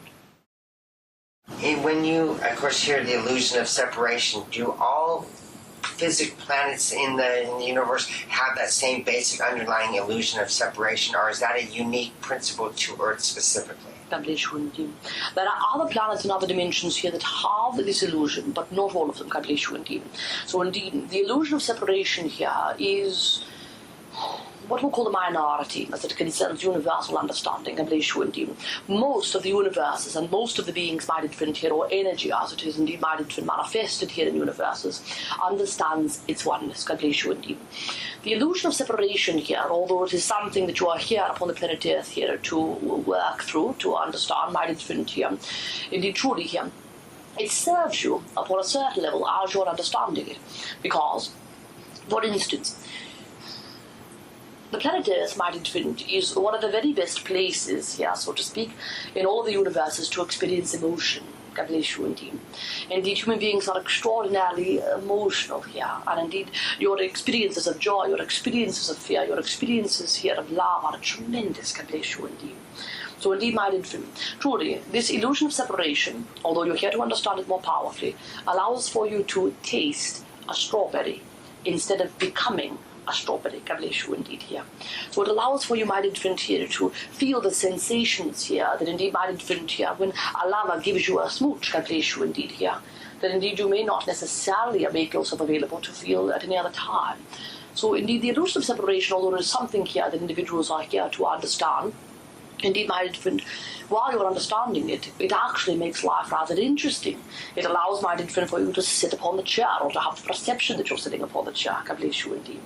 When you, of course, hear the illusion of separation, do all physical planets in the universe have that same basic underlying illusion of separation, or is that a unique principle to Earth specifically? There are other planets in other dimensions here that have this illusion, but not all of them. So indeed, the illusion of separation here is what we'll call the minority, as it concerns universal understanding. Most of the universes and most of the beings might infant here, or energy as it is indeed might infant manifested here in universes, understands its oneness. The illusion of separation here, although it is something that you are here upon the planet Earth here to work through, to understand, might infant here, indeed truly here, it serves you upon a certain level as you're understanding it. Because, for instance, the planet Earth, might infant, is one of the very best places here, so to speak, in all of the universes to experience emotion. Indeed, human beings are extraordinarily emotional here, and indeed, your experiences of joy, your experiences of fear, your experiences here of love are tremendous. So indeed, my infant, truly, this illusion of separation, although you're here to understand it more powerfully, allows for you to taste a strawberry instead of becoming a strawberry, indeed here. So it allows for you, my infant, here to feel the sensations here that indeed, my infant, here, when a lover gives you a smooch, indeed here, that indeed you may not necessarily make yourself available to feel at any other time. So indeed, the illusion of separation, although there is something here that individuals are here to understand, indeed, my infant, while you're understanding it, it actually makes life rather interesting. It allows, my infant, for you to sit upon the chair or to have the perception that you're sitting upon the chair, indeed.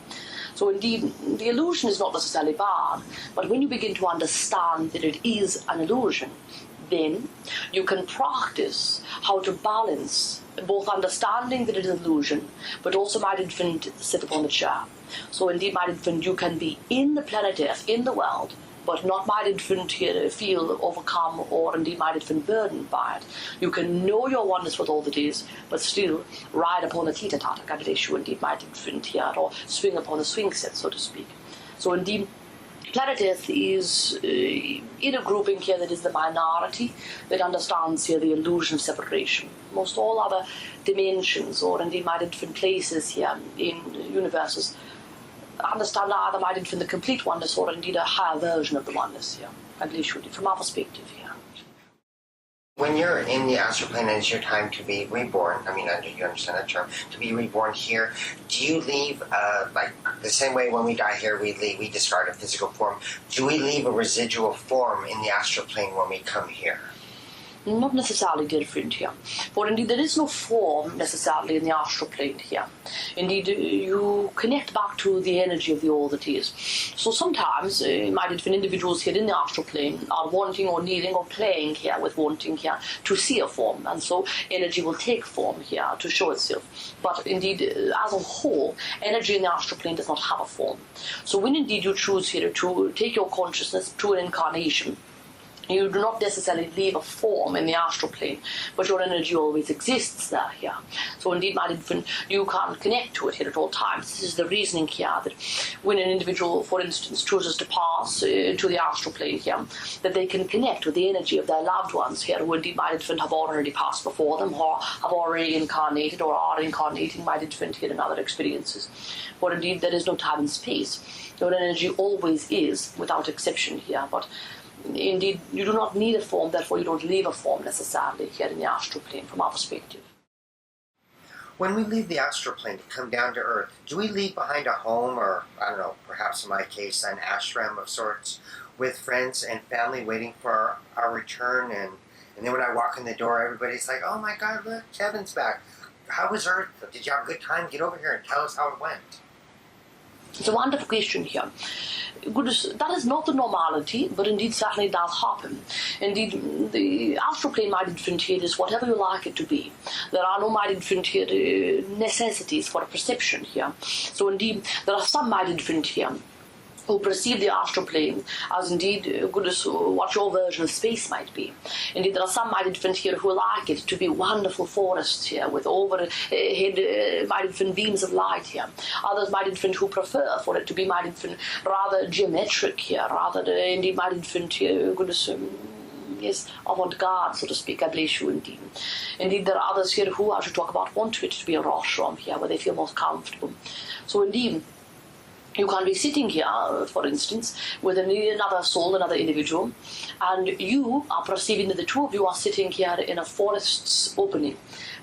So indeed, the illusion is not necessarily bad, but when you begin to understand that it is an illusion, then you can practice how to balance both understanding that it is an illusion, but also, my infant, sit upon the chair. So indeed, my infant, you can be in the planet Earth, in the world, but not, my infant, here feel overcome or indeed, my infant, burdened by it. You can know your oneness with all that is, but still ride upon the teeter-totter, indeed, my infant, here, or swing upon the swing set, so to speak. So indeed, planet Earth is in a grouping here that is the minority that understands here the illusion of separation. Most all other dimensions, or indeed, my infant, places here in universes, understand either might infant the complete oneness or indeed a higher version of the oneness here, from our perspective here. When you're in the astral plane and it's your time to be reborn, I mean, you understand that term, to be reborn here, do you leave, like the same way when we die here, we discard a physical form, do we leave a residual form in the astral plane when we come here? Not necessarily different here. For indeed, there is no form necessarily in the astral plane here. Indeed, you connect back to the energy of the all that is. So sometimes, might have been individuals here in the astral plane are wanting or needing or playing here with wanting here to see a form. And so energy will take form here to show itself. But indeed, as a whole, energy in the astral plane does not have a form. So when indeed you choose here to take your consciousness to an incarnation, you do not necessarily leave a form in the astral plane, but your energy always exists there here. So indeed, my infant, you can connect to it here at all times. This is the reasoning here that when an individual, for instance, chooses to pass to the astral plane here, that they can connect with the energy of their loved ones here, who indeed, my infant, have already passed before them, or have already incarnated, or are incarnating, my infant, here in other experiences. For indeed, there is no time and space. Your energy always is, without exception here, but indeed, you do not need a form, therefore you don't leave a form necessarily here in the astral plane from our perspective. When we leave the astral plane to come down to Earth, do we leave behind a home or, I don't know, perhaps in my case, an ashram of sorts with friends and family waiting for our return? And then when I walk in the door, everybody's like, oh my God, look, Kevin's back. How was Earth? Did you have a good time? Get over here and tell us how it went. It's a wonderful question here. That is not the normality, but indeed certainly does happen. Indeed, the astral plane mind infant here is whatever you like it to be. There are no mind infant here necessities for a perception here. So indeed, there are some mind infant here who perceive the astral plane as indeed, goodness, what your version of space might be. Indeed, there are some mighty different here who like it to be wonderful forests here with overhead mighty different beams of light here. Others mighty different who prefer for it to be mighty different, rather geometric here, rather indeed mighty different here, goodness, yes, avant-garde, so to speak, I bless you indeed. Indeed, there are others here who, as you talk about, want it to be a rashram here, where they feel most comfortable. So indeed, you can be sitting here, for instance, with another soul, another individual, and you are perceiving that the two of you are sitting here in a forest's opening,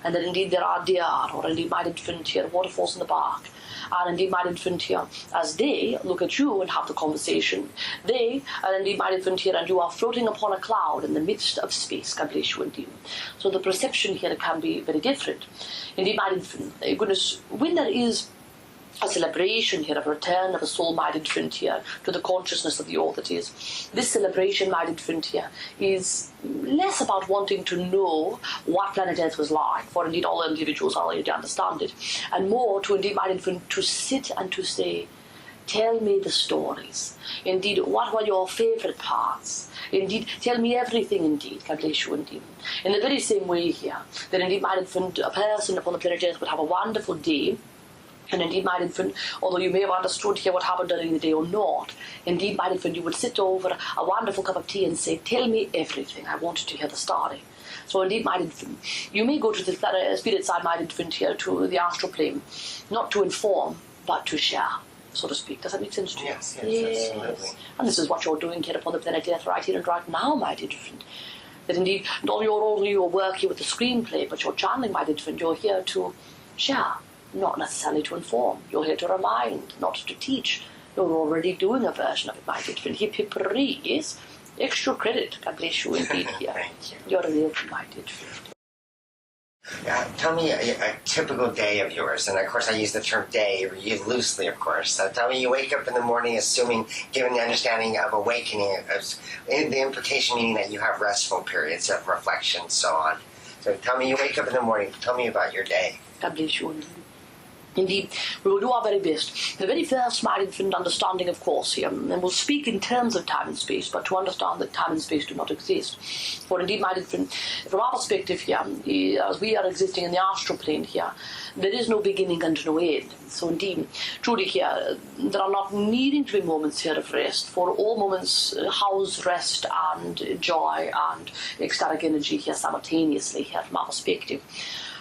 and that indeed there are deer, or indeed mighty different here waterfalls in the park, and indeed mighty different here, as they look at you and have the conversation, they are indeed mighty different here, and you are floating upon a cloud in the midst of space, God bless you indeed. So the perception here can be very different. Indeed, mighty different, goodness, when there is a celebration here of return of a soul mighty different here to the consciousness of the all that is. This celebration mighty different here is less about wanting to know what planet Earth was like, for indeed all individuals already understand it, and more to indeed mighty different to sit and to say, tell me the stories. Indeed, what were your favourite parts? Indeed, tell me everything indeed, God bless you indeed. In the very same way here, that indeed mighty different a person upon the planet Earth would have a wonderful day, and indeed, my infant, although you may have understood here what happened during the day or not, indeed, my infant, you would sit over a wonderful cup of tea and say, tell me everything, I wanted to hear the story. So indeed, my infant, you may go to the spirit side, my infant, here to the astral plane, not to inform, but to share, so to speak. Does that make sense to you? Yes, absolutely. And this is what you're doing here upon the planet Earth, right here and right now, my infant. That indeed, not only your work here with the screenplay, but your channeling, my infant, you're here to share. Not necessarily to inform. You're here to remind, not to teach. You're already doing a version of it, my dear friend. Hip, hip, yes. Extra credit. God bless you indeed here. Thank you. You're a real my dear friend. Tell me a typical day of yours, and of course I use the term day loosely, of course. So tell me, you wake up in the morning, assuming, given the understanding of awakening, the implication meaning that you have restful periods of reflection, so on. So tell me, you wake up in the morning. Tell me about your day. God bless you indeed. Indeed, we will do our very best. The very first my infant understanding, of course, here, and we'll speak in terms of time and space, but to understand that time and space do not exist. For indeed, my infant, from our perspective here, as we are existing in the astral plane here, there is no beginning and no end. So indeed, truly here, there are not needing to be moments here of rest, for all moments house rest and joy and ecstatic energy here simultaneously here from our perspective.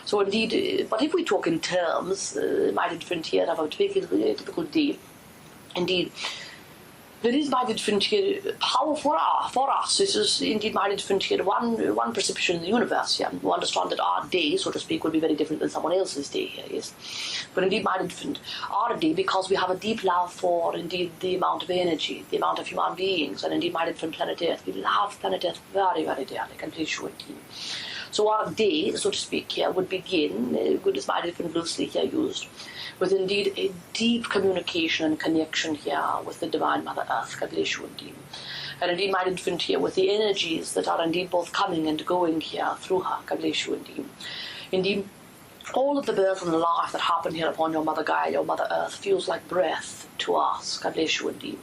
So indeed, but if we talk in terms, mighty different here of a typical day, indeed, there is mighty different here power for us. This is indeed mighty different here, one perception in the universe here. We understand that our day, so to speak, will be very different than someone else's day here, yes. But indeed mighty different our day, because we have a deep love for indeed the amount of energy, the amount of human beings, and indeed mighty different planet Earth. We love planet Earth very, very dearly, I can please you indeed. So our day, so to speak, here would begin, goodness mighty different loosely here used, with indeed a deep communication and connection here with the Divine Mother Earth, God bless you indeed. And indeed mighty different here with the energies that are indeed both coming and going here through her, God bless you indeed. Indeed, all of the birth and the life that happened here upon your Mother Gaia, your Mother Earth, feels like breath to us, God bless you indeed.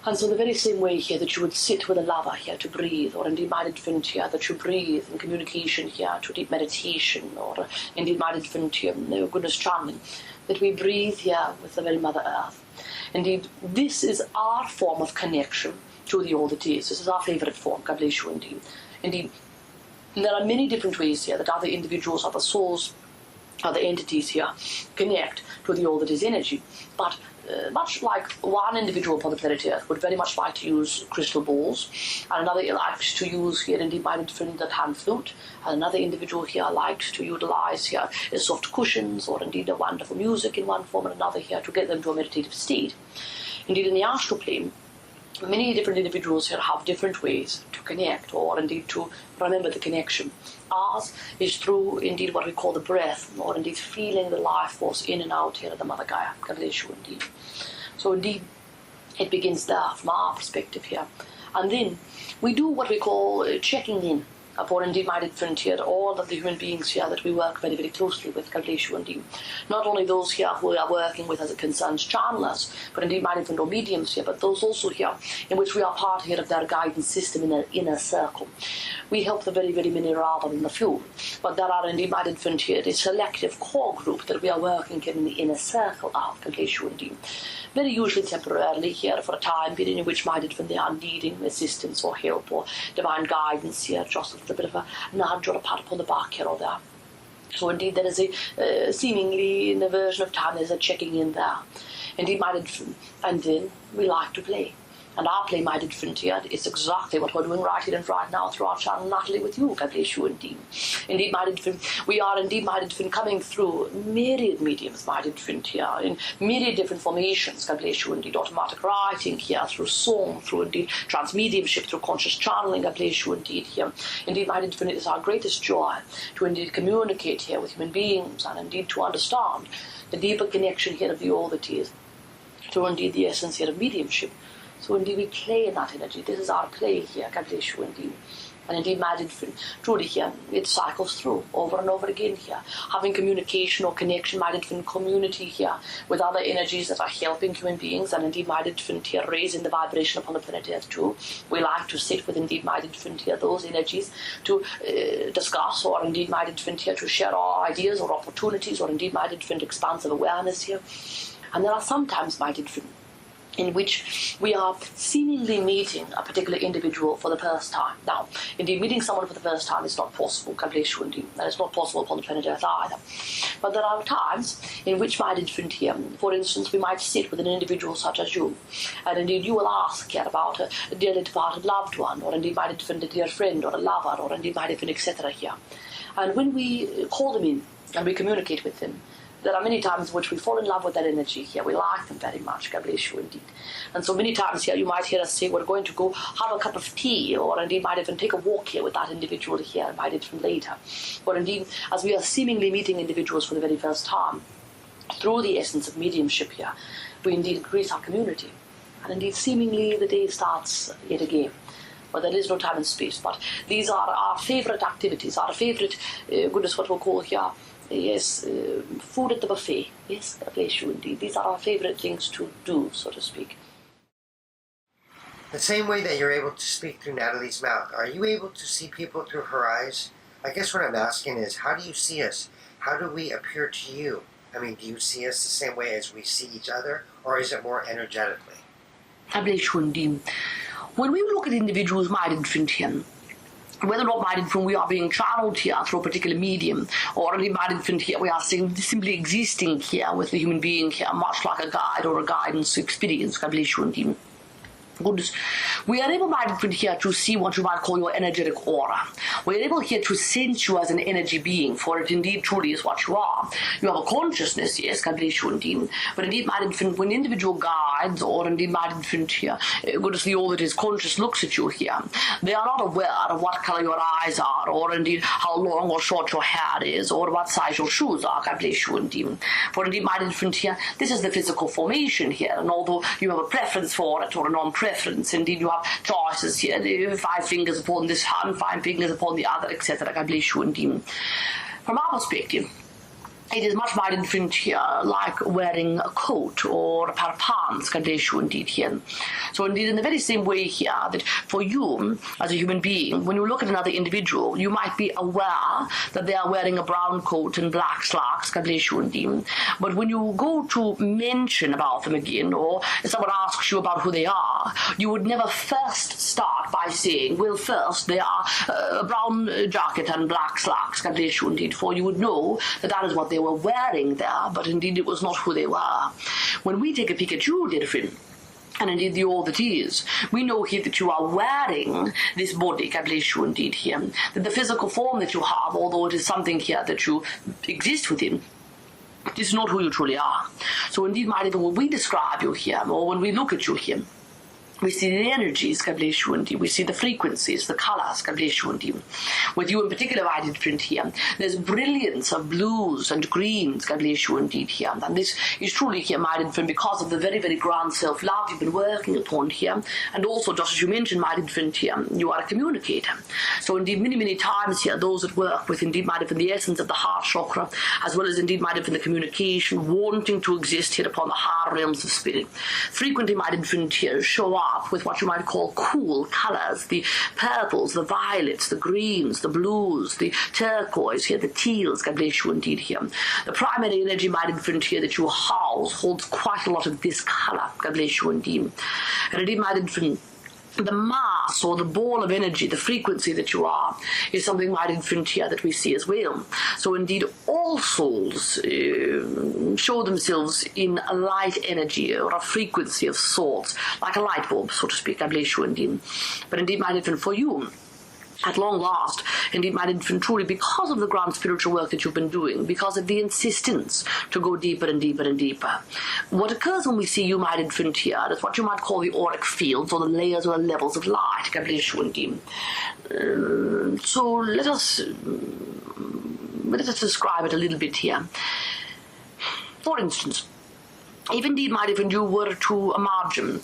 And so the very same way here that you would sit with a lover here to breathe, or indeed mighty different here that you breathe in communication here to deep meditation, or indeed mighty different here, goodness channeling, that we breathe here with the very Mother Earth. Indeed, this is our form of connection to the all that is. This is our favourite form, God bless you indeed. Indeed, there are many different ways here that other individuals, other souls, other entities here connect to the all that is energy, but much like one individual upon the planet Earth would very much like to use crystal balls, and another likes to use here indeed mighty different that hand flute, and another individual here likes to utilize here soft cushions, or indeed a wonderful music in one form and another here to get them to a meditative state. Indeed, in the astral plane, many different individuals here have different ways to connect, or indeed to remember the connection. Ours is through indeed what we call the breath, or indeed feeling the life force in and out here of the Mother Gaia, God bless you indeed. So indeed, it begins there from our perspective here. And then we do what we call checking in. upon indeed my different here, all of the human beings here that we work very, very closely with, indeed. Not only those here who we are working with as it concerns channelers, but indeed my different or mediums here, but those also here in which we are part here of their guidance system in their inner circle. We help the very, very many rather than the few, but there are indeed my different here, a selective core group that we are working here in the inner circle of, indeed. Very usually temporarily here for a time period in which minded when they are needing assistance or help or divine guidance here, just a bit of a nudge or a pat upon the back here or there. So indeed there is a seemingly in a version of time there's a checking in there. Indeed minded, and then we like to play. And our play, my different here, is exactly what we're doing right here and right now through our channel, Natalie, with you, God bless you indeed. Indeed, my different, we are indeed, my different, coming through myriad mediums, my different here, in myriad different formations, God bless you indeed, automatic writing here, through song, through indeed transmediumship, through conscious channeling, God bless you indeed here. Indeed, my different, it is our greatest joy to indeed communicate here with human beings and indeed to understand the deeper connection here of the all that is, through indeed the essence here of mediumship. So indeed we play in that energy. This is our play here, God bless you indeed. And indeed magic truly here, it cycles through over and over again here. Having communication or connection, minded community here with other energies that are helping human beings and indeed minded here raising the vibration upon the planet Earth too. We like to sit with indeed minded here those energies to discuss or indeed minded here to share our ideas or opportunities or indeed minded expansive awareness here. And there are sometimes minded in which we are seemingly meeting a particular individual for the first time. Now, indeed, meeting someone for the first time is not possible, God bless you indeed, and it's not possible upon the planet Earth either. But there are times in which my different here, for instance, we might sit with an individual such as you, and indeed you will ask here about a dearly departed loved one, or indeed my different a dear friend, or a lover, or indeed my different etc. here. And when we call them in and we communicate with them, there are many times in which we fall in love with that energy here. We like them very much, God bless you indeed. And so many times here you might hear us say we're going to go have a cup of tea or indeed might even take a walk here with that individual here, might even later. Or indeed, as we are seemingly meeting individuals for the very first time, through the essence of mediumship here, we indeed increase our community. And indeed seemingly the day starts yet again. But there is no time and space. But these are our favourite activities, our favourite, goodness, what we'll call here, yes, food at the buffet. Yes, God bless you indeed. These are our favourite things to do, so to speak. The same way that you're able to speak through Natalie's mouth, are you able to see people through her eyes? I guess what I'm asking is, how do you see us? How do we appear to you? I mean, do you see us the same way as we see each other, or is it more energetically? God bless you indeed. When we look at individuals minded from him, whether or not minded from we are being channeled here through a particular medium, or only minded from here we are simply existing here with the human being here, much like a guide or a guidance experience, God bless you indeed. Goodness. We are able minded here to see what you might call your energetic aura. We are able here to sense you as an energy being, for it indeed truly is what you are. You have a consciousness, yes, God bless you indeed. But indeed, minded when individual guides or indeed minded here, goodness, the all that is conscious looks at you here, they are not aware of what colour your eyes are, or indeed how long or short your hair is, or what size your shoes are, God bless you indeed. For indeed, minded here, this is the physical formation here, and although you have a preference for it or a non-preference, indeed you have choices here, 5 fingers upon this hand, 5 fingers upon the other, etc. God bless you indeed. From our perspective, it is much more different here, like wearing a coat or a pair of pants, God bless you indeed here. So indeed in the very same way here, that for you as a human being, when you look at another individual, you might be aware that they are wearing a brown coat and black slacks, God bless you indeed. But when you go to mention about them again, or if someone asks you about who they are, you would never first start by saying, well, first they are a brown jacket and black slacks, God bless you indeed, for you would know that that is what they were wearing there, but indeed it was not who they were. When we take a peek at you, dear friend, and indeed the all that is, we know here that you are wearing this body, God bless you indeed here, that the physical form that you have, although it is something here that you exist within, it is not who you truly are. So indeed, my dear, when we describe you here, or when we look at you here, We see the energies, God bless you, indeed. We see the frequencies, the colors, God bless you, indeed. With you in particular, my dear friend, here, there's brilliance of blues and greens, God bless you, indeed, here. And this is truly here, my dear friend, because of the very, very grand self-love you've been working upon here. And also, just as you mentioned, my dear friend, here, you are a communicator. So indeed, many, many times here, those that work with, indeed, my dear friend, the essence of the heart chakra, as well as, indeed, my dear friend, the communication, wanting to exist here upon the higher realms of spirit. Frequently, my dear friend, here, show up with what you might call cool colors, the purples, the violets, the greens, the blues, the turquoise here, the teals, God bless you indeed here. The primary energy, my dear friend, here that you house holds quite a lot of this color, God bless you indeed. And indeed, my dear friend, the mass or the ball of energy, the frequency that you are, is something right in front here that we see as well. So indeed, all souls show themselves in a light energy or a frequency of sorts, like a light bulb, so to speak, I bless you indeed. But indeed, my dear friend, for you, at long last, indeed, my dear friend, truly, because of the grand spiritual work that you've been doing, because of the insistence to go deeper and deeper and deeper, what occurs when we see you, my dear friend, here is what you might call the auric fields or the layers or the levels of light. God bless you indeed. So let us describe it a little bit here. For instance, if indeed, my dear friend, you were to imagine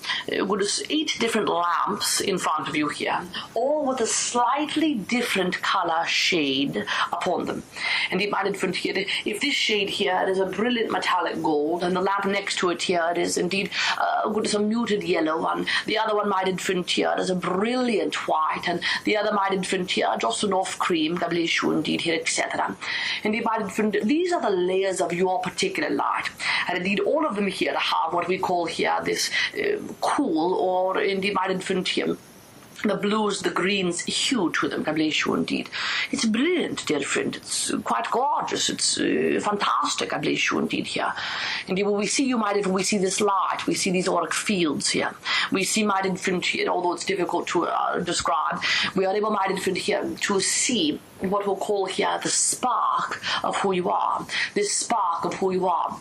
with 8 different lamps in front of you here, all with a slightly different color shade upon them. Indeed, my dear friend, here, if this shade here is a brilliant metallic gold, and the lamp next to it here is indeed a muted yellow, and the other one, my dear friend, here is a brilliant white, and the other, my dear friend, here, just an off cream, God bless you indeed here, etc. Indeed, my dear friend, these are the layers of your particular light, and indeed, all of them here have what we call here this cool, or indeed, my dear friend, here, the blues, the greens hue to them, God bless you indeed. It's brilliant, dear friend. It's quite gorgeous. It's fantastic, God bless you indeed here. Indeed, when we see you, my dear friend, we see this light, we see these auric fields here. We see, my dear friend, here, although it's difficult to describe, we are able, my dear friend, here to see what we'll call here the spark of who you are. This spark of who you are,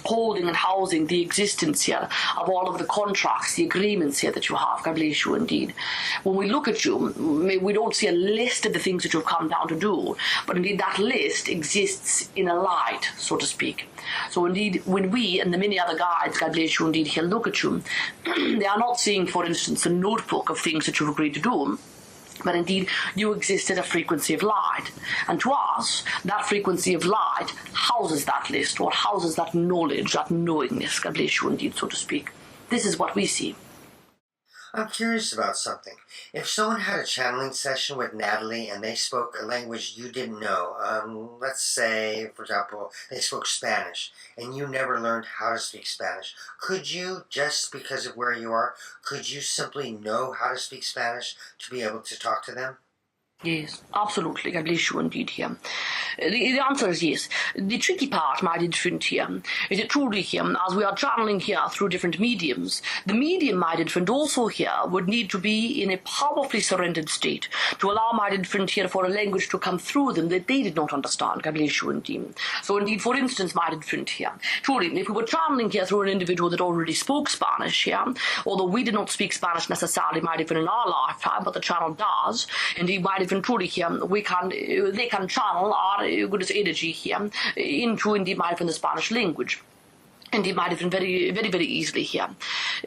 holding and housing the existence here of all of the contracts, the agreements here that you have. God bless you indeed. When we look at you, we don't see a list of the things that you've come down to do, but indeed that list exists in a light, so to speak. So indeed, when we and the many other guides, God bless you indeed, here look at you, they are not seeing, for instance, a notebook of things that you've agreed to do, but indeed you exist at a frequency of light. And to us, that frequency of light houses that list, or houses that knowledge, that knowingness, God bless you indeed, so to speak. This is what we see. I'm curious about something. If someone had a channeling session with Natalie and they spoke a language you didn't know, let's say, for example, they spoke Spanish, and you never learned how to speak Spanish, could you, just because of where you are, could you simply know how to speak Spanish to be able to talk to them? Yes, absolutely. God bless you indeed here. The answer is yes. The tricky part, my dear friend, here is it truly here, as we are channeling here through different mediums, the medium, my dear friend, also here would need to be in a powerfully surrendered state to allow, my dear friend, here for a language to come through them that they did not understand. God bless you indeed. So indeed, for instance, my dear friend, here, truly, if we were channeling here through an individual that already spoke Spanish here, although we did not speak Spanish necessarily, my dear friend, in our lifetime, but the channel does, indeed, my dear friend, truly here, they can channel our goodness energy here into, indeed, my dear friend, the Spanish language. Indeed, my dear friend, very, very, very easily here.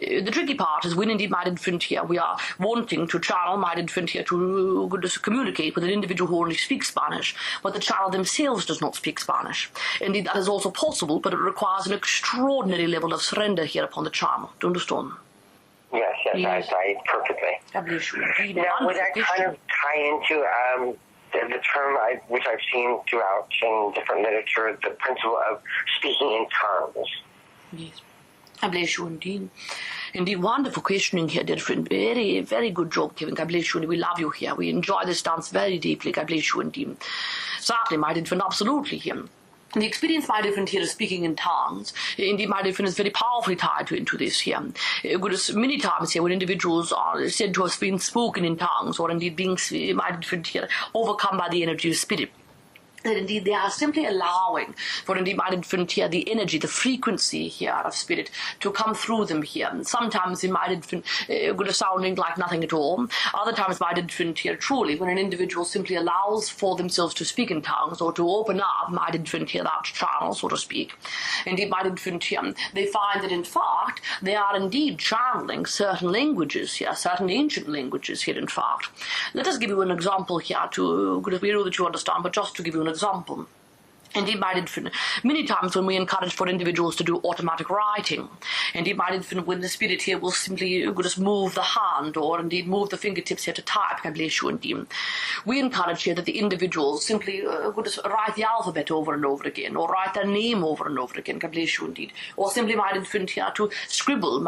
The tricky part is when, indeed, my dear friend, here, we are wanting to channel, my dear friend, here, to goodness, communicate with an individual who only speaks Spanish, but the channel themselves does not speak Spanish. Indeed, that is also possible, but it requires an extraordinary level of surrender here upon the channel. Do you understand? Yes, I perfectly. Now, would that kind of tie into the term which I've seen throughout in different literature, the principle of speaking in tongues? Yes, I bless you indeed. Indeed, wonderful questioning here, dear friend. Very, very good job, Kevin. God bless you, and we love you here. We enjoy this dance very deeply. God bless you indeed. Certainly, my dear friend, absolutely here. The experience, my dear friend, here of speaking in tongues, indeed, my dear friend, is very powerfully tied into this here. Many times here when individuals are said to have been spoken in tongues, or indeed being, my dear friend, here, overcome by the energy of spirit, that indeed they are simply allowing for indeed my infant here the energy, the frequency here of spirit to come through them here. And sometimes it might good sounding like nothing at all. Other times my infant here truly when an individual simply allows for themselves to speak in tongues or to open up my infant here that channel, so to speak. Indeed my infant here, they find that in fact they are indeed channeling certain languages here, certain ancient languages here in fact. Let us give you an example here to we know that you understand, but just to give you an example. Indeed, many times when we encourage for individuals to do automatic writing, indeed, when the spirit here will simply just move the hand or indeed move the fingertips here to type, we encourage here that the individuals simply just write the alphabet over and over again, or write their name over and over again, or simply here to scribble,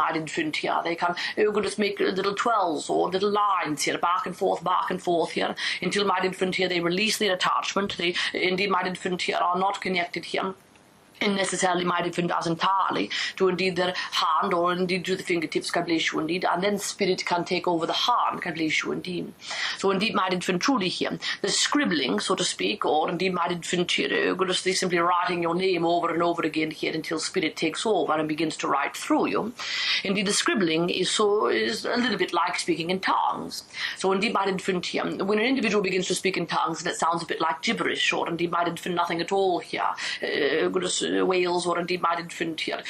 here. They can just make little twirls or little lines here, back and forth here, until here they release their attachment. They indeed here are not connected here and necessarily might even does entirely to indeed their hand or indeed to the fingertips, indeed, and then spirit can take over the hand, indeed. So indeed might infant truly here, the scribbling, so to speak, or indeed might infant here, simply writing your name over and over again here until spirit takes over and begins to write through you. Indeed the scribbling is a little bit like speaking in tongues. So indeed might infant here, when an individual begins to speak in tongues, it sounds a bit like gibberish, or indeed might infant nothing at all here, wails or indeed might infant here,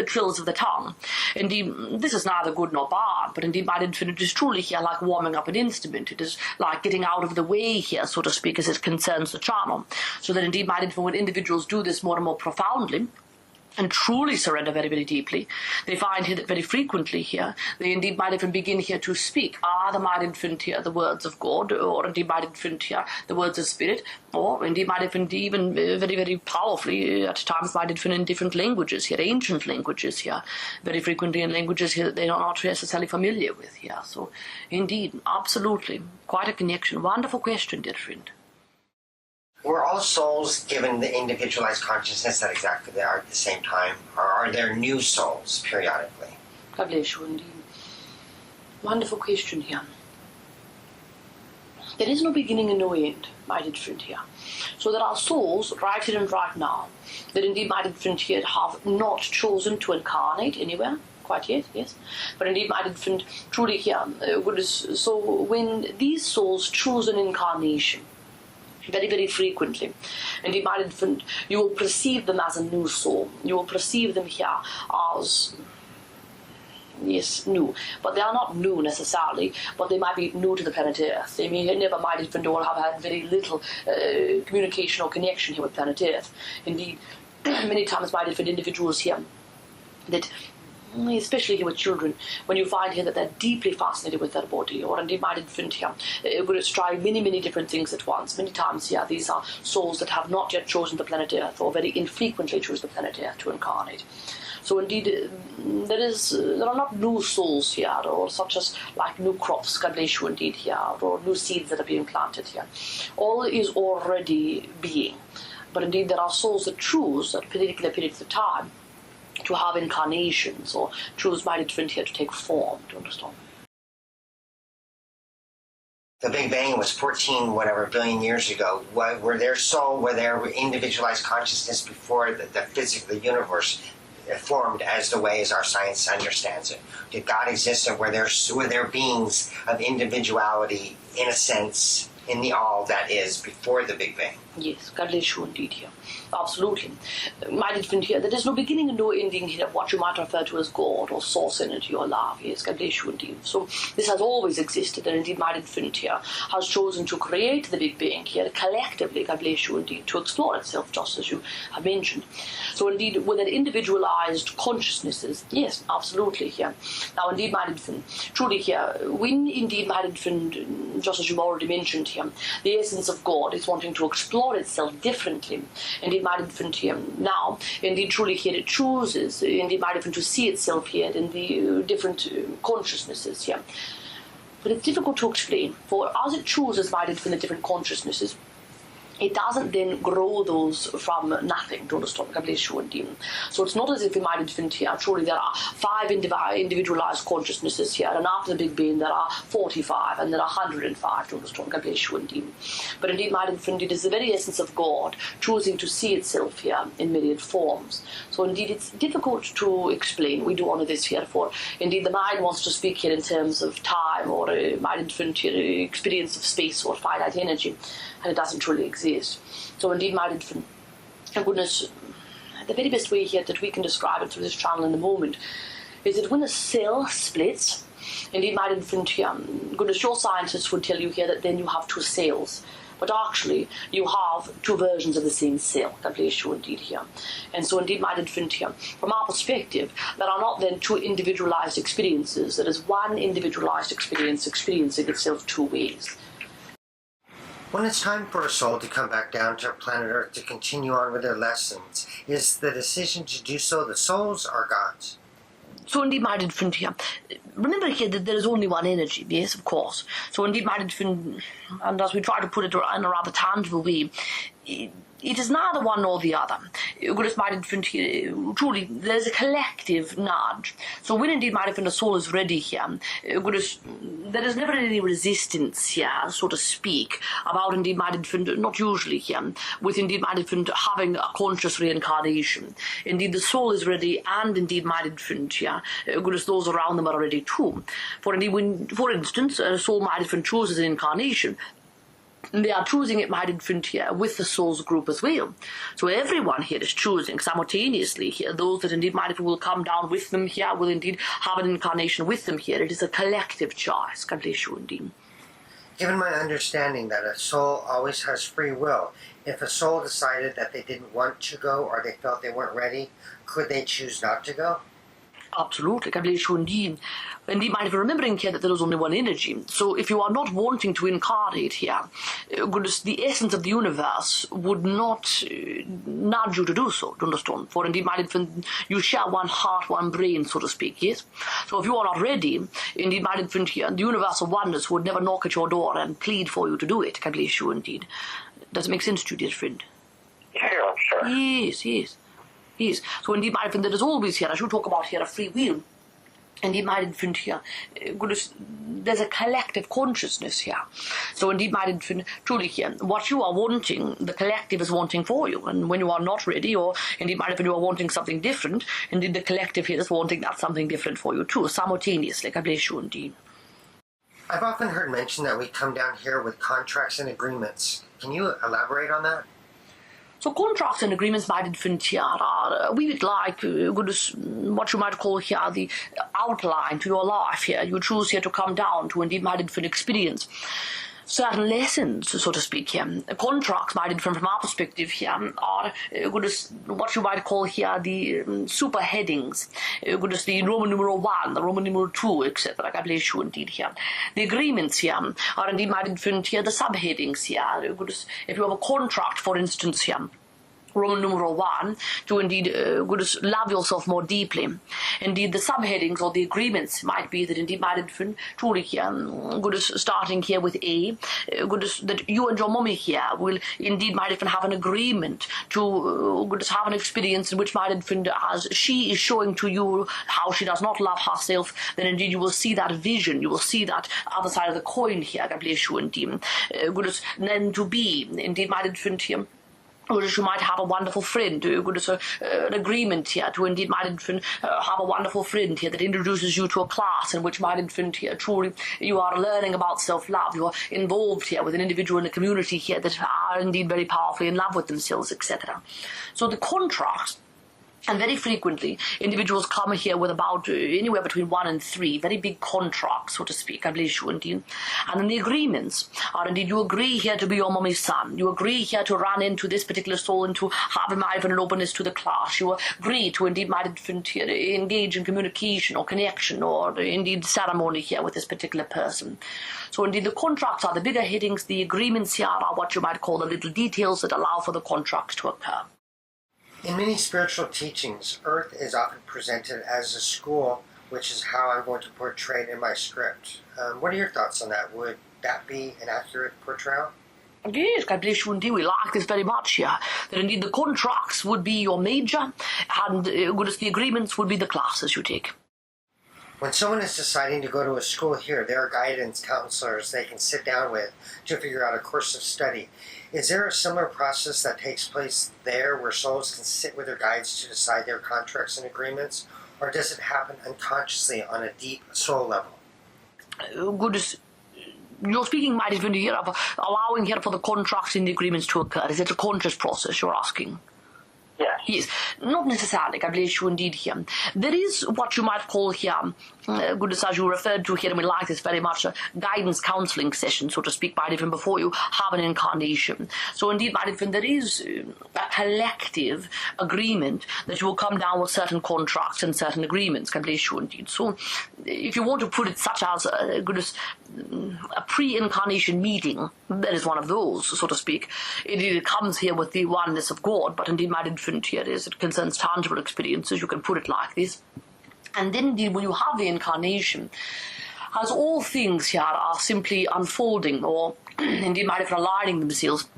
trills of the tongue. Indeed, this is neither good nor bad, but indeed might infant it is truly here like warming up an instrument. It is like getting out of the way here, so to speak, as it concerns the channel. So that indeed might infant when individuals do this more and more profoundly, and truly surrender very, very deeply, they find here that very frequently here, they indeed might even begin here to speak either might infant here the words of God, or indeed might infant here the words of spirit, or indeed might even very, very powerfully at times might infant in different languages here, ancient languages here, very frequently in languages here that they are not necessarily familiar with here. So indeed, absolutely, quite a connection. Wonderful question, dear friend. Were all souls given the individualized consciousness that exactly they are at the same time, or are there new souls periodically? God bless you indeed. Wonderful question here. There is no beginning and no end, my dear friend here. So there are souls right here and right now that indeed, my dear friend here, have not chosen to incarnate anywhere. Quite yet, yes. But indeed, my dear friend, truly here, so when these souls choose an incarnation, very, very frequently. And you will perceive them as a new soul. You will perceive them here as, yes, new. But they are not new necessarily, but they might be new to the planet Earth. They may never might even have had very little communication or connection here with planet Earth. Indeed, many times might different individuals here that, especially here with children, when you find here that they're deeply fascinated with their body, or indeed might infant here, will try many, many different things at once. Many times here, these are souls that have not yet chosen the planet Earth, or very infrequently choose the planet Earth to incarnate. So indeed, there are not new souls here, or such as like new crops, God bless you indeed here, or new seeds that are being planted here. All is already being. But indeed, there are souls that choose at particular periods of time to have incarnations, or choose mighty different here to take form, to understand. The Big Bang was 14 billion years ago. Were there individualized consciousness before the physics of the universe formed as the way as our science understands it? Did God exist, and were there beings of individuality, in a sense, in the all that is before the Big Bang? Yes, God bless you indeed here. Absolutely. Might different here. There is no beginning and no ending here of what you might refer to as God or source energy or love. Yes, God bless you indeed. So this has always existed, and indeed might infant here has chosen to create the Big Bang here collectively, God bless you indeed, to explore itself, just as you have mentioned. So indeed, with that individualized consciousnesses, yes, absolutely here. Now indeed might infant, truly here, when indeed might infant, just as you've already mentioned here, the essence of God is wanting to explore itself differently. Indeed, might infant here now, indeed, truly here it chooses, indeed, might infant to see itself here in the different consciousnesses here. But it's difficult to explain, for as it chooses might infant the different consciousnesses, it doesn't then grow those from nothing, do you understand? So it's not as if we might invent here, truly there are 5 individualized consciousnesses here, and after the Big Bang there are 45, and there are 105, do you understand? But indeed, might invent it is the very essence of God, choosing to see itself here in myriad forms. So indeed, it's difficult to explain. We do honor this here, for indeed the mind wants to speak here in terms of time, or might invent here experience of space or finite energy, and it doesn't truly exist. So indeed, my goodness, the very best way here that we can describe it through this channel in the moment is that when a cell splits, indeed, my goodness, your scientists would tell you here that then you have 2 cells. But actually, you have 2 versions of the same cell, indeed here. And so indeed, my here, from our perspective, there are not then 2 individualized experiences. There is one individualized experience experiencing itself 2 ways. When it's time for a soul to come back down to planet Earth to continue on with their lessons, is the decision to do so the soul's or God's? So indeed, my friend here, remember here that there is only one energy, yes, of course. So indeed, my friend, and as we try to put it in a rather tangible way, it is neither one nor the other. Goodness, my friend here, truly, there is a collective nudge. So when indeed, my friend, the soul is ready here, goodness, there is never any resistance here, so to speak, about indeed, my friend, not usually here, with indeed, my friend, having a conscious reincarnation. Indeed, the soul is ready, and indeed, my friend here, goodness, those around them are ready too. For indeed, when, for instance, a soul, my friend, chooses an incarnation, they are choosing it, my friend, here with the soul's group as well. So everyone here is choosing simultaneously here. Those that indeed, my friend, will come down with them here, will indeed have an incarnation with them here. It is a collective choice. Given my understanding that a soul always has free will, if a soul decided that they didn't want to go or they felt they weren't ready, could they choose not to go? Absolutely, indeed, my remembering here that there is only one energy. So if you are not wanting to incarnate here, goodness, the essence of the universe would not nudge you to do so, do you understand? For indeed, my friend, you share one heart, one brain, so to speak, yes? So if you are not ready, indeed, my friend here, the universe of oneness would never knock at your door and plead for you to do it, indeed. Does it make sense to you, dear friend? Sure. Yes. Yes. So indeed, my friend, there is always here, as you talk about here, a free will. Indeed, my friend here, goodness, there's a collective consciousness here. So indeed, my friend, truly here, what you are wanting, the collective is wanting for you. And when you are not ready, or indeed, my friend, you are wanting something different, indeed, the collective here is wanting that something different for you too, simultaneously. I bless you indeed. I've often heard mention that we come down here with contracts and agreements. Can you elaborate on that? So contracts and agreements, my friend, here are a wee bit like goodness, what you might call here the outline to your life here. You choose here to come down to indeed, my friend, experience certain lessons, so to speak here. Contracts, my friend, from our perspective here are goodness, what you might call here the super headings. Goodness, the Roman numeral 1, the Roman numeral 2, etc. I bless you indeed here. The agreements here are indeed, my friend, here the subheadings here. Goodness, if you have a contract, for instance, here, Roman numeral 1, to indeed goodness, love yourself more deeply. Indeed, the subheadings or the agreements might be that indeed, my friend, truly here, goodness, starting here with A, goodness, that you and your mommy here will indeed, my friend, have an agreement to goodness, have an experience in which, my friend, as she is showing to you how she does not love herself, then indeed you will see that vision, you will see that other side of the coin here, God bless you indeed. Goodness, then to B, indeed, my friend here, you might have a wonderful friend, an agreement here to indeed, my friend, have a wonderful friend here that introduces you to a class in which, my friend, here truly you are learning about self-love. You are involved here with an individual in a community here that are indeed very powerfully in love with themselves, etc. So the contrast. And very frequently, individuals come here with about anywhere between 1 and 3 very big contracts, so to speak, I bless you indeed. And then the agreements are indeed, you agree here to be your mommy's son. You agree here to run into this particular soul and to have an openness to the class. You agree to indeed, engage in communication or connection or indeed ceremony here with this particular person. So indeed, the contracts are the bigger headings. The agreements here are what you might call the little details that allow for the contracts to occur. In many spiritual teachings, Earth is often presented as a school, which is how I'm going to portray it in my script. What are your thoughts on that? Would that be an accurate portrayal? Yes, God bless you indeed. We like this very much here. That indeed the contracts would be your major, and the agreements would be the classes you take. When someone is deciding to go to a school here, there are guidance counselors they can sit down with to figure out a course of study. Is there a similar process that takes place there where souls can sit with their guides to decide their contracts and agreements? Or does it happen unconsciously on a deep soul level? Goodness, you're speaking, mighty friend, here of allowing here for the contracts and the agreements to occur. Is it a conscious process you're asking? Yes, not necessarily, God bless you indeed here. There is what you might call here, goodness, as you referred to here, and we like this very much, a guidance counseling session, so to speak, my different before you have an incarnation. So indeed, my different, there is a collective agreement that you will come down with certain contracts and certain agreements, God bless you indeed. So if you want to put it such as, goodness, a pre-incarnation meeting, that is one of those, so to speak. It comes here with the oneness of God, but indeed my different here is it concerns tangible experiences, you can put it like this. And then indeed when you have the incarnation, as all things here are simply unfolding or indeed might have aligning themselves,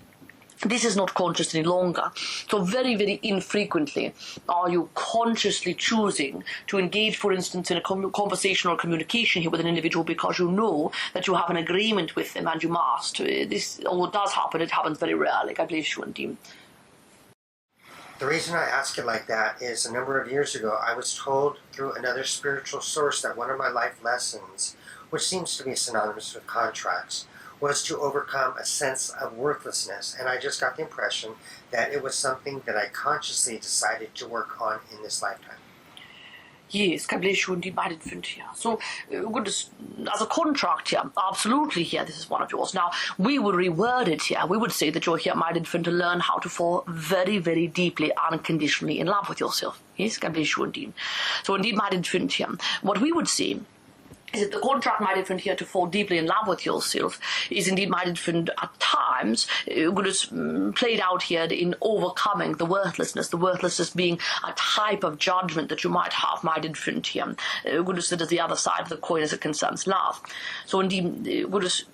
this is not conscious any longer. So very, very infrequently are you consciously choosing to engage, for instance, in a conversation or communication here with an individual because you know that you have an agreement with them and you must. This, although it does happen, it happens very rarely. God bless you indeed. The reason I ask it like that is a number of years ago I was told through another spiritual source that one of my life lessons, which seems to be synonymous with contracts, was to overcome a sense of worthlessness, and I just got the impression that it was something that I consciously decided to work on in this lifetime. Yes, God bless you indeed, my different here. So, goodness, as a contract here, absolutely here, this is one of yours. Now, we would reword it here. We would say that you're here, my different, to learn how to fall very, very deeply, unconditionally in love with yourself. Yes, God bless you indeed. So, indeed, my different here. What we would say is that the contract, my different here, to fall deeply in love with yourself is indeed, my different, at times, played out here in overcoming the worthlessness being a type of judgment that you might have, my different here. Goodness, that is the other side of the coin as it concerns love. So indeed, goodness,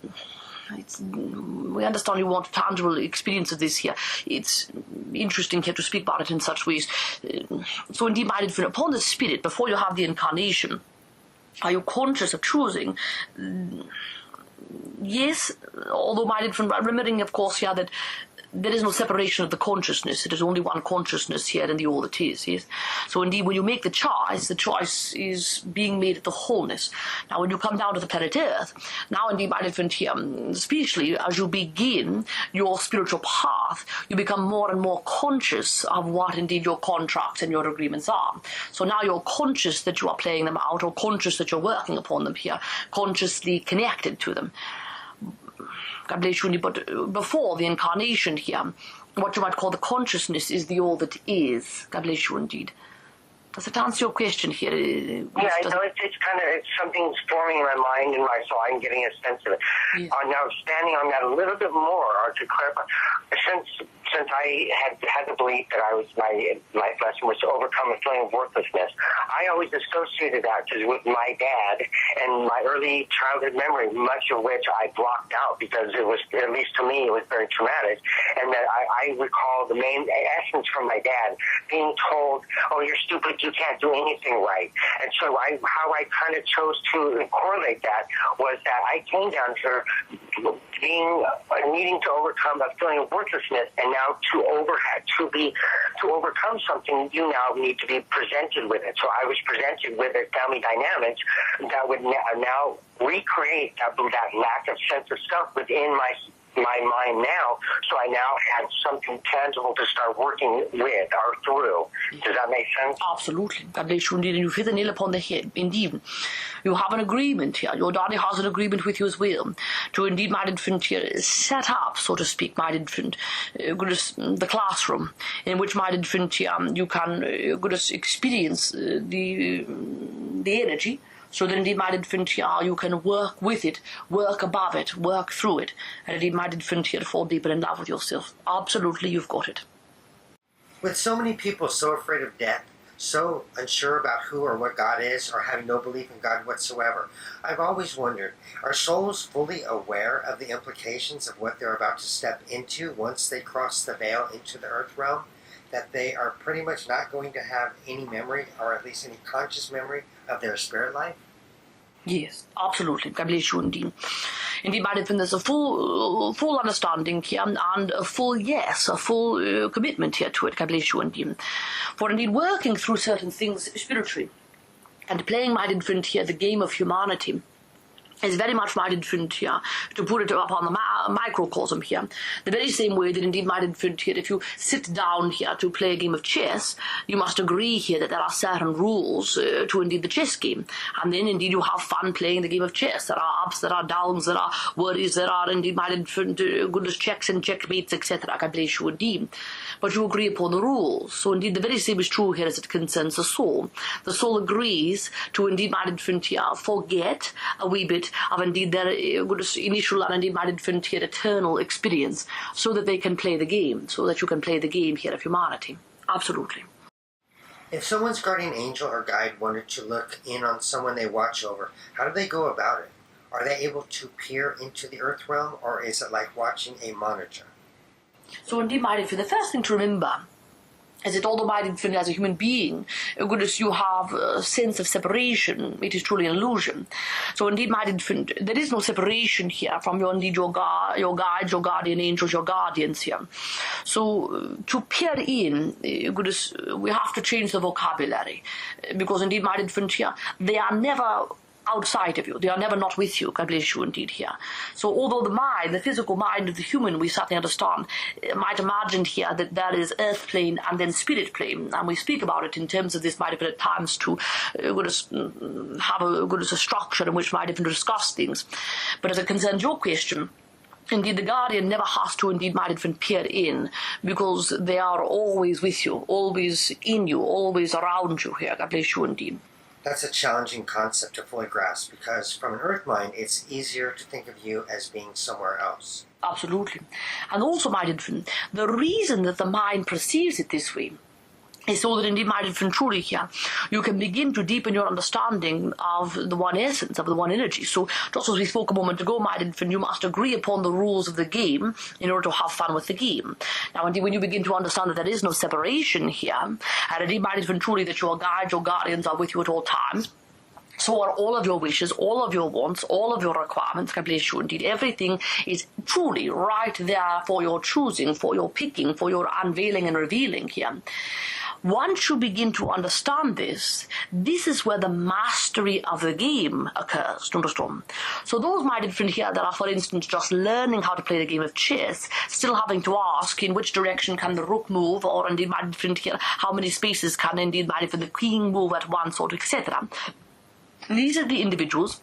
we understand you want tangible experience of this here. It's interesting here to speak about it in such ways. So indeed, my different, upon the spirit, before you have the incarnation, are you conscious of choosing? Yes, although my different, remembering, of course, here that there is no separation of the consciousness. It is only one consciousness here in the all that is, yes? So indeed, when you make the choice is being made at the wholeness. Now, when you come down to the planet Earth, now indeed, my different here, especially as you begin your spiritual path, you become more and more conscious of what indeed your contracts and your agreements are. So now you're conscious that you are playing them out, or conscious that you're working upon them here, consciously connected to them. God bless you, but before the incarnation here, what you might call the consciousness is the all that is. God bless you indeed. Does it answer your question here? Yeah, I know it's something's forming in my mind and my soul. I'm getting a sense of it. Yes. Now, standing on that a little bit more, or to clarify, since I had the belief that my life lesson was to overcome a feeling of worthlessness, I always associated that with my dad and my early childhood memory, much of which I blocked out because it was, at least to me, it was very traumatic. And that I recall the main essence from my dad being told, "Oh, you're stupid, you can't do anything right." And so how I kind of chose to correlate that was that I came down to needing to overcome a feeling of worthlessness, and now to overcome something, you now need to be presented with it. So I was presented with a family dynamics that would now recreate that lack of sense of self within my mind now, so I now had something tangible to start working with or through. Does that make sense? Absolutely. God bless you indeed, and you hit the nail upon the head. Indeed, you have an agreement here. Your daddy has an agreement with you as well to indeed, my infant here, set up, so to speak, my infant, the classroom in which my infant here you can experience the energy. So that indeed, my infant here, you can work with it, work above it, work through it, and indeed, my infant here, fall deeper in love with yourself. Absolutely, you've got it. With so many people so afraid of death, so unsure about who or what God is, or having no belief in God whatsoever. I've always wondered, are souls fully aware of the implications of what they're about to step into once they cross the veil into the earth realm? That they are pretty much not going to have any memory, or at least any conscious memory, of their spirit life? Yes, absolutely. God bless you indeed. Indeed, my friend, there's a full understanding here and a full yes, a full commitment here to it. God bless you indeed. For indeed, working through certain things spiritually and playing, my dear friend, here the game of humanity is very much, my dear friend, here, to put it upon the microcosm here, the very same way that indeed, my dear friend, here, if you sit down here to play a game of chess, you must agree here that there are certain rules to indeed the chess game, and then indeed you have fun playing the game of chess. There are ups, there are downs, there are worries, there are indeed, my dear friend, goodness checks and checkmates, etc. God bless you indeed. But you agree upon the rules. So indeed the very same is true here as it concerns the soul. The soul agrees to indeed, my dear friend, here, forget a wee bit of indeed their initial and indeed, my infant here, eternal experience, so that they can play the game, so that you can play the game here of humanity. Absolutely. If someone's guardian angel or guide wanted to look in on someone they watch over, how do they go about it? Are they able to peer into the earth realm, or is it like watching a monitor? So indeed, my infant, the first thing to remember is that although, my infant, as a human being, goodness, you have a sense of separation, it is truly an illusion. So indeed, my infant, there is no separation here from your guides, your guardian angels, your guardians here. So to peer in, goodness, we have to change the vocabulary, because indeed, my infant, here, they are never outside of you. They are never not with you. God bless you indeed here. So although the mind, the physical mind of the human, we certainly understand, might imagine here that there is earth plane and then spirit plane, and we speak about it in terms of this, might have been at times to have a structure in which might have been to discuss things. But as it concerns your question, indeed, the guardian never has to, indeed, my infant, peer in, because they are always with you, always in you, always around you here. God bless you indeed. That's a challenging concept to fully grasp, because from an earth mind, it's easier to think of you as being somewhere else. Absolutely. And also, my infant, the reason that the mind perceives it this way is so that indeed, my infant, truly here, you can begin to deepen your understanding of the one essence, of the one energy. So just as we spoke a moment ago, my infant, you must agree upon the rules of the game in order to have fun with the game. Now, indeed, when you begin to understand that there is no separation here, and indeed, my infant, truly, that your guides, your guardians are with you at all times, so are all of your wishes, all of your wants, all of your requirements. God bless you indeed. Everything is truly right there for your choosing, for your picking, for your unveiling and revealing here. Once you begin to understand this, this is where the mastery of the game occurs. Do you understand? So those, my dear friend, here that are, for instance, just learning how to play the game of chess, still having to ask in which direction can the rook move, or indeed, my dear friend, here, how many spaces can indeed, my dear friend, the queen move at once, or etc. These are the individuals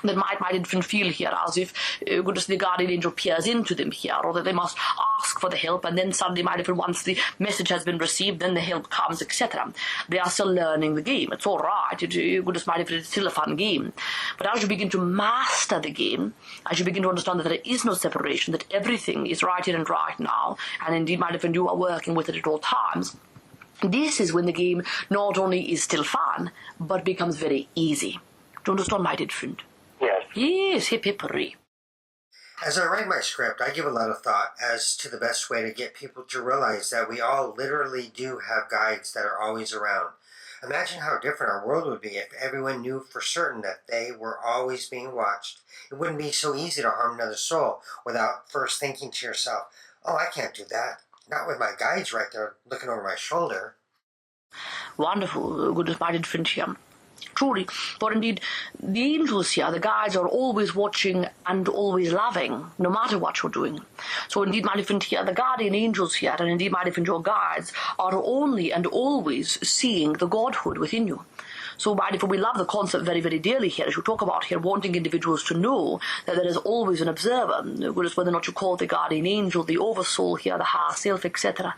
that might infant feel here as if goodness, the guardian angel peers into them here, or that they must ask for the help, and then suddenly might infant, once the message has been received, then the help comes, etc. They are still learning the game. It's all right. Goodness, might infant, it's still a fun game. But as you begin to master the game, as you begin to understand that there is no separation, that everything is right here and right now, and indeed, might infant, you are working with it at all times, this is when the game not only is still fun, but becomes very easy. Do you understand, my dear friend? Yes. Yes, hip hip hooray. As I write my script, I give a lot of thought as to the best way to get people to realize that we all literally do have guides that are always around. Imagine how different our world would be if everyone knew for certain that they were always being watched. It wouldn't be so easy to harm another soul without first thinking to yourself, oh, I can't do that. Not with my guides right there looking over my shoulder. Wonderful, good minded friend here. Truly, for indeed, the angels here, the guides, are always watching and always loving, no matter what you're doing. So indeed, my friend here, the guardian angels here, and indeed, my friend, your guides, are only and always seeing the Godhood within you. So, my friend, we love the concept very, very dearly here, as you talk about here, wanting individuals to know that there is always an observer, whether or not you call it the guardian angel, the oversoul here, the higher self, etc.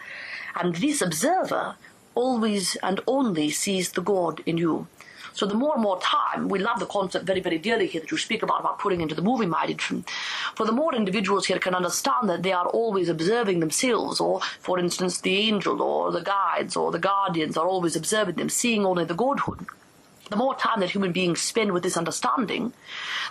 And this observer always and only sees the God in you. So the more and more time, we love the concept very, very dearly here that you speak about putting into the movie, my dear friend. For the more individuals here can understand that they are always observing themselves, or, for instance, the angel or the guides or the guardians are always observing them, seeing only the godhood. The more time that human beings spend with this understanding,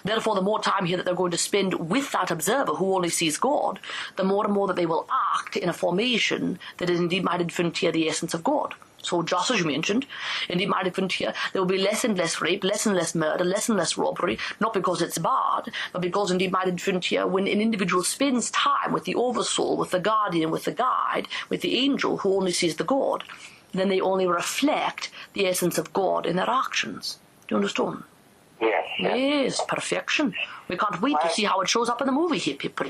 therefore the more time here that they're going to spend with that observer who only sees God, the more and more that they will act in a formation that is indeed, my dear friend, here the essence of God. So just as you mentioned, indeed, my different here, there will be less and less rape, less and less murder, less and less robbery, not because it's bad, but because indeed, my different here, when an individual spends time with the oversoul, with the guardian, with the guide, with the angel who only sees the God, then they only reflect the essence of God in their actions. Do you understand? Yes. Yes, perfection. We can't wait to see how it shows up in the movie here, people.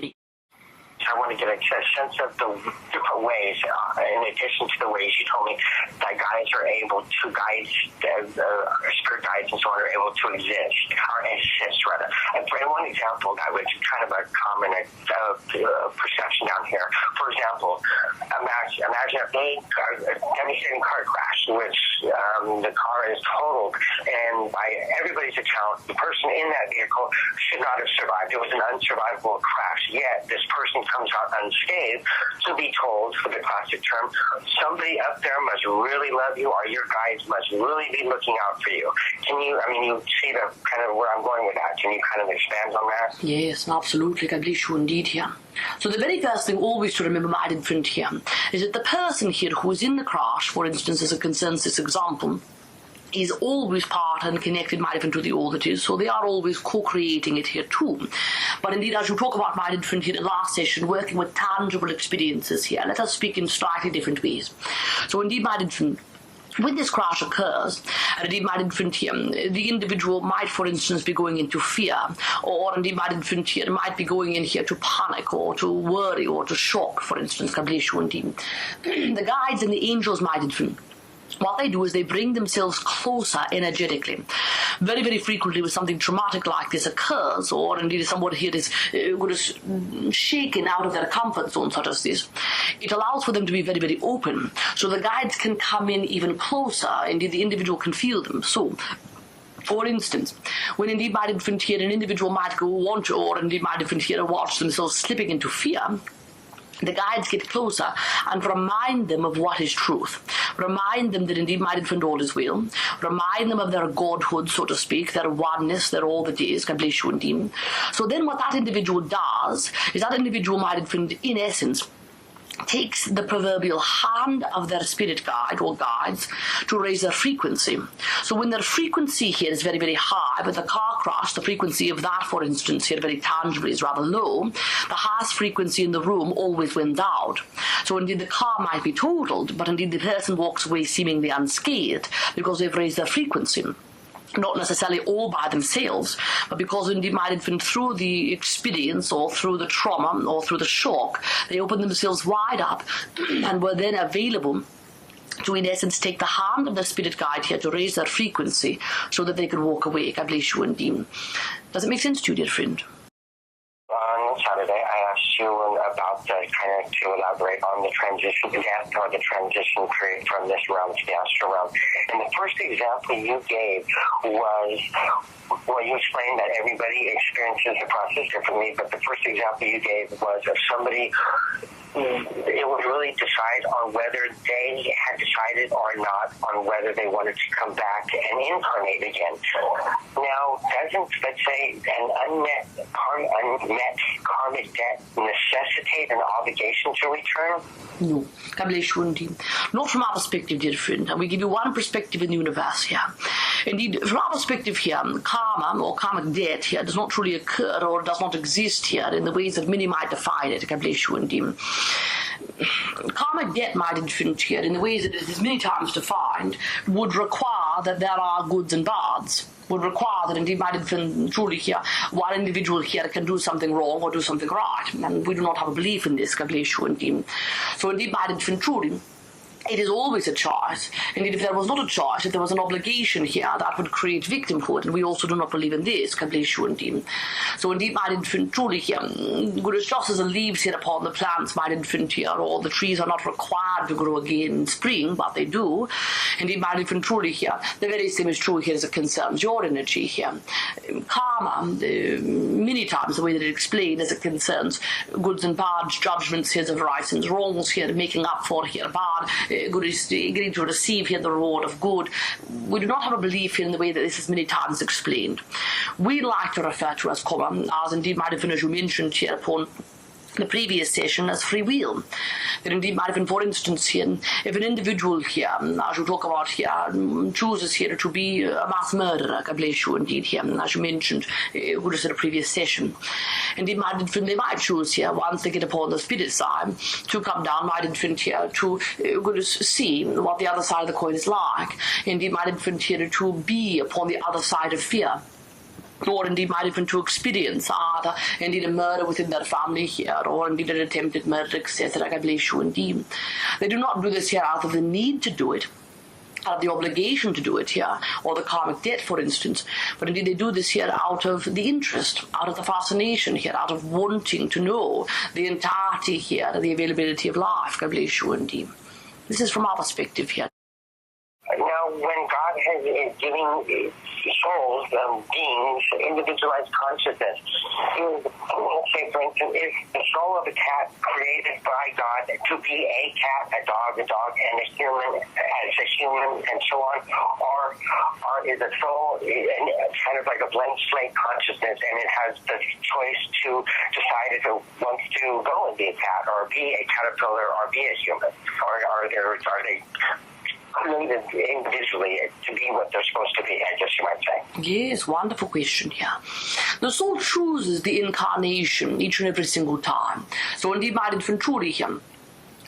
I want to get a sense of the different ways, in addition to the ways you told me that guides are able to guide, spirit guides and so on are able to exist, or assist rather. And for one example, that was kind of a common perception down here. For example, imagine a big devastating car crash in which the car is totaled, and by everybody's account, the person in that vehicle should not have survived. It was an unsurvivable crash, yet this person comes out unscathed, to be told, for the classic term, somebody up there must really love you, or your guides must really be looking out for you. Can you, you see the kind of where I'm going with that. Can you kind of expand on that? Yes, absolutely. I believe you indeed here. So the very first thing always to remember, my dear friend, here, is that the person here who is in the crash, for instance, as a consensus example, is always part and connected, my different, to the all that is. So they are always co-creating it here too. But indeed, as you talk about, my different here in the last session, working with tangible experiences here, let us speak in slightly different ways. So indeed, my different, when this crash occurs, and indeed, my different here, the individual might, for instance, be going into fear, or indeed, my different here, might be going in here to panic, or to worry, or to shock, for instance, indeed. The guides and the angels, my different, what they do is they bring themselves closer energetically. Very, very frequently when something traumatic like this occurs, or indeed somebody here is shaken out of their comfort zone, such as this, it allows for them to be very, very open. So the guides can come in even closer, indeed the individual can feel them. So, for instance, when indeed my different here, an individual might go want to, or indeed my different here, watch themselves slipping into fear, the guides get closer and remind them of what is truth. Remind them that indeed my different all is well. Remind them of their godhood, so to speak, their oneness, their all that is. God bless you indeed. So then what that individual does is that individual, my different, in essence, takes the proverbial hand of their spirit guide or guides to raise their frequency. So when their frequency here is very, very high, with the car crash, the frequency of that, for instance, here very tangibly is rather low, the highest frequency in the room always wins out. So indeed the car might be totaled, but indeed the person walks away seemingly unscathed because they've raised their frequency. Not necessarily all by themselves, but because indeed, my infant, through the experience or through the trauma or through the shock, they opened themselves wide up and were then available to, in essence, take the hand of their spirit guide here to raise their frequency so that they could walk away. God bless you indeed. Does it make sense to you, dear friend? On Saturday, I asked you about to elaborate on the transition death or the transition period from this realm to the astral realm. And the first example you gave was, well, you explained that everybody experiences the process differently, but the first example you gave was of somebody, it would really decide on whether they had decided or not on whether they wanted to come back and incarnate again. Now, doesn't, let's say, an unmet karmic debt necessitate an obligation to return? No, God bless you indeed. Not from our perspective, dear friend. And we give you one perspective in the universe here. Indeed, from our perspective here, karma or karmic debt here does not truly occur or does not exist here in the ways that many might define it. God bless you indeed. Karmic debt might influence here in the ways that it is many times defined would require that there are goods and bads, would require that indeed might influence truly here one individual here can do something wrong or do something right, and we do not have a belief in this. God bless you indeed. So indeed might influence truly it is always a choice. Indeed, if there was not a choice, if there was an obligation here, that would create victimhood, and we also do not believe in this. So indeed, my infant, truly here, good as just as the leaves here upon the plants, my infant here, all the trees are not required to grow again in spring, but they do. Indeed, my infant, truly here, the very same is true here as it concerns your energy here. Karma, many times the way that it explained as it concerns goods and bads, judgments here of rights and wrongs here, making up for here bad, good is getting to receive here the reward of good. We do not have a belief here in the way that this is many times explained. We like to refer to as karma, as indeed might have been, as you mentioned here upon the previous session, as free will. That indeed might have been, for instance, here, if an individual here, as you talk about here, chooses here to be a mass murderer, God bless you, indeed here, as you mentioned, good as in the previous session. Indeed, they might choose here, once they get upon the spirit side, to come down, might infant here, to good as see what the other side of the coin is like. Indeed, might infant here to be upon the other side of fear, or indeed might even to experience either indeed a murder within their family here, or indeed an attempted murder, etc. God bless you indeed. They do not do this here out of the need to do it, out of the obligation to do it here, or the karmic debt, for instance, but indeed they do this here out of the interest, out of the fascination here, out of wanting to know the entirety here, the availability of life. God bless you indeed. This is from our perspective here. Now, when God is giving souls, beings, individualized consciousness, say, for instance, is the soul of a cat created by God to be a cat, a dog, and a human as a human, and so on, or is the soul kind of like a blank slate consciousness, and it has the choice to decide if it wants to go and be a cat, or be a caterpillar, or be a human, or are they created individually to be what they're supposed to be, I guess you might say? Yes, wonderful question here. The soul chooses the incarnation each and every single time. So indeed, my infant, truly here,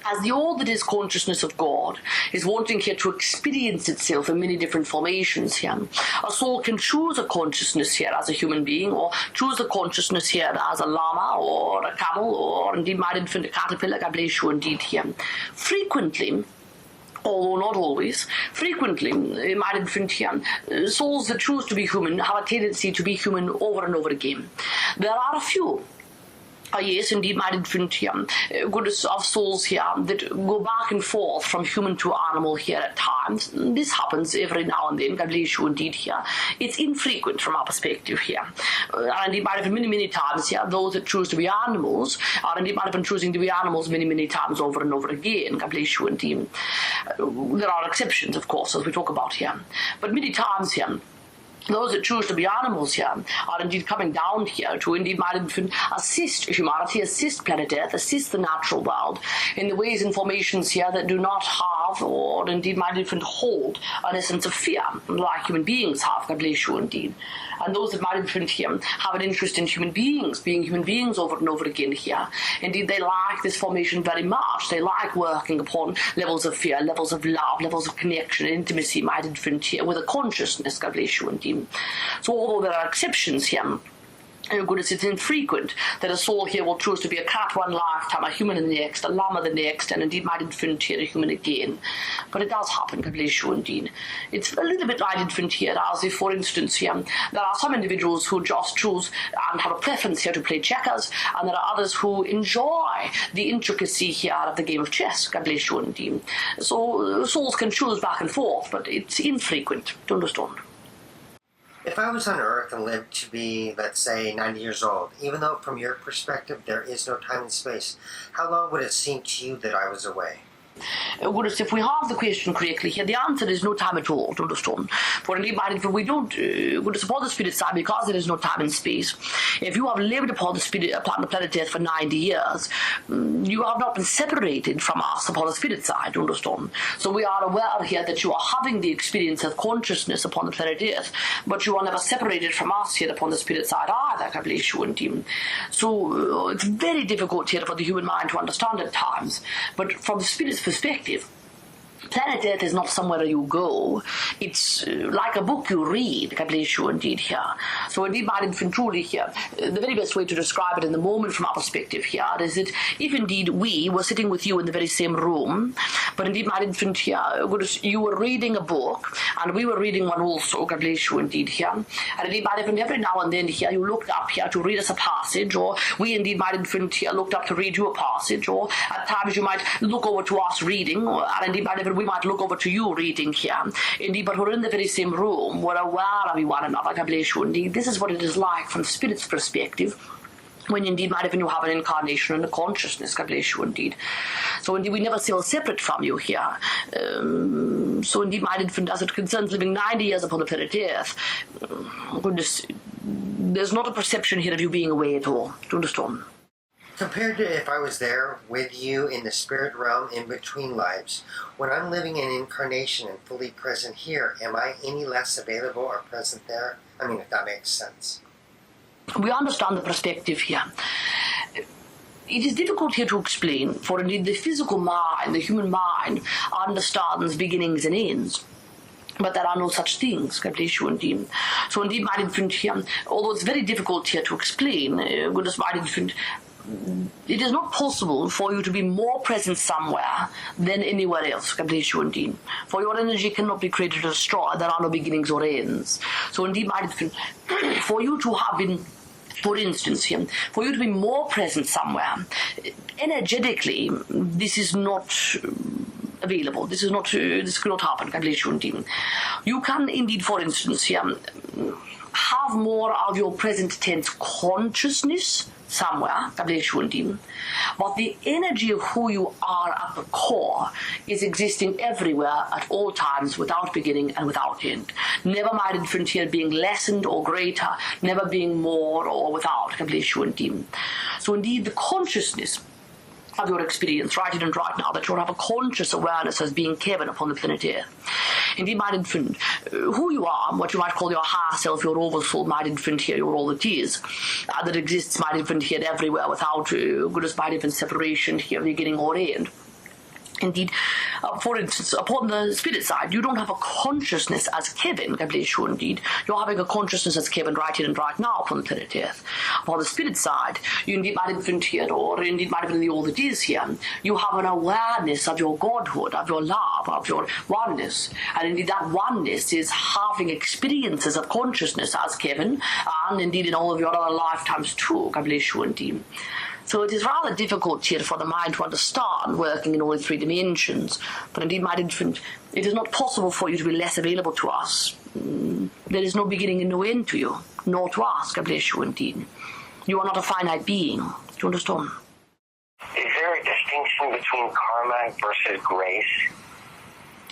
as the all that is consciousness of God is wanting here to experience itself in many different formations here. A soul can choose a consciousness here as a human being, or choose a consciousness here as a llama, or a camel, or indeed my infant, a caterpillar. God bless you indeed here. Frequently, although not always, frequently, in my infant here, souls that choose to be human have a tendency to be human over and over again. There are a few. Yes, indeed, my infant here, goodness of souls here that go back and forth from human to animal here at times. This happens every now and then, God bless you indeed here. It's infrequent from our perspective here. And indeed, might have been many times here, those that choose to be animals are indeed might have been choosing to be animals many times over and over again, God bless you indeed. There are exceptions, of course, as we talk about here. But many times here, those that choose to be animals here are indeed coming down here to indeed might assist humanity, assist planet Earth, assist the natural world in the ways and formations here that do not have, or indeed might even hold, an essence of fear, like human beings have. God bless you indeed. And those that might even here have an interest in human beings, being human beings over and over again here. Indeed, they like this formation very much. They like working upon levels of fear, levels of love, levels of connection, intimacy, might infant here, with a consciousness. God bless you indeed. So although there are exceptions here, goodness, it's infrequent that a soul here will choose to be a cat one lifetime, a human in the next, a llama the next, and indeed might infant here, a human again. But it does happen, God bless you indeed. It's a little bit like infant here, as if, for instance, here, there are some individuals who just choose and have a preference here to play checkers, and there are others who enjoy the intricacy here of the game of chess, God bless you indeed. So souls can choose back and forth, but it's infrequent, to understand. If I was on Earth and lived to be, let's say, 90 years old, even though from your perspective there is no time and space, how long would it seem to you that I was away? Goodness, if we have the question correctly here, the answer is no time at all, to understand. For indeed, we don't, goodness, upon the spirit side, because there is no time and space. If you have lived upon the planet Earth for 90 years, you have not been separated from us upon the spirit side, to understand. So we are aware here that you are having the experience of consciousness upon the planet Earth, but you are never separated from us here upon the spirit side either, God bless you indeed. So it's very difficult here for the human mind to understand at times, but from the spirit's perspective, planet Earth is not somewhere you go. It's like a book you read, God bless you indeed here. So indeed, my infant, truly here, the very best way to describe it in the moment from our perspective here is that if indeed we were sitting with you in the very same room, But indeed, my infant here, you were reading a book, and we were reading one also, God bless you indeed here. And indeed, my infant, every now and then here, you looked up here to read us a passage, or we indeed, my infant here, looked up to read you a passage, or at times you might look over to us reading, and indeed, my infant, we might look over to you reading here. Indeed, but we're in the very same room, we're aware of one another, God bless you indeed. This is what it is like from the Spirit's perspective, when indeed might even you have an incarnation and a consciousness, God bless you indeed. So indeed we never feel separate from you here. So indeed my infant, as it concerns living 90 years upon the planet Earth, goodness, there's not a perception here of you being away at all. Do you understand? Compared to if I was there with you in the spirit realm in between lives, when I'm living in incarnation and fully present here, am I any less available or present there? I mean, if that makes sense. We understand the perspective here. It is difficult here to explain, for indeed the physical mind, the human mind, understands beginnings and ends. But there are no such things, God bless you indeed. So indeed, my infant here, although it's very difficult here to explain, goodness, my infant, it is not possible for you to be more present somewhere than anywhere else, God bless you indeed. For your energy cannot be created or destroyed, there are no beginnings or ends. So indeed, my infant, for you to have been, for instance here, for you to be more present somewhere, energetically, this is not available. This cannot happen, God bless you indeed. You can indeed, for instance here, have more of your present tense consciousness somewhere, God bless you indeed. But the energy of who you are at the core is existing everywhere at all times, without beginning and without end. Never mind infant here being lessened or greater, never being more or without, God bless you indeed. So indeed the consciousness of your experience right in and right now, that you have a conscious awareness as being Kevin upon the planet Earth. Indeed, my infant, who you are, what you might call your higher self, your oversoul, my infant here, your all that is, that exists, my infant here, everywhere, without goodness, my infant separation here, beginning or end. Indeed, for instance, upon the spirit side, you don't have a consciousness as Kevin, God bless you indeed. You're having a consciousness as Kevin right here and right now upon the planet Earth. Upon the spirit side, you indeed might infant here, or indeed might have been the all that is here. You have an awareness of your godhood, of your love, of your oneness. And indeed that oneness is having experiences of consciousness as Kevin, and indeed in all of your other lifetimes too, God bless you indeed. So it is rather difficult here for the mind to understand working in all the three dimensions. But indeed, my infant, it is not possible for you to be less available to us. There is no beginning and no end to you, nor to us, God bless you indeed. You are not a finite being. Do you understand? Is there a distinction between karma versus grace?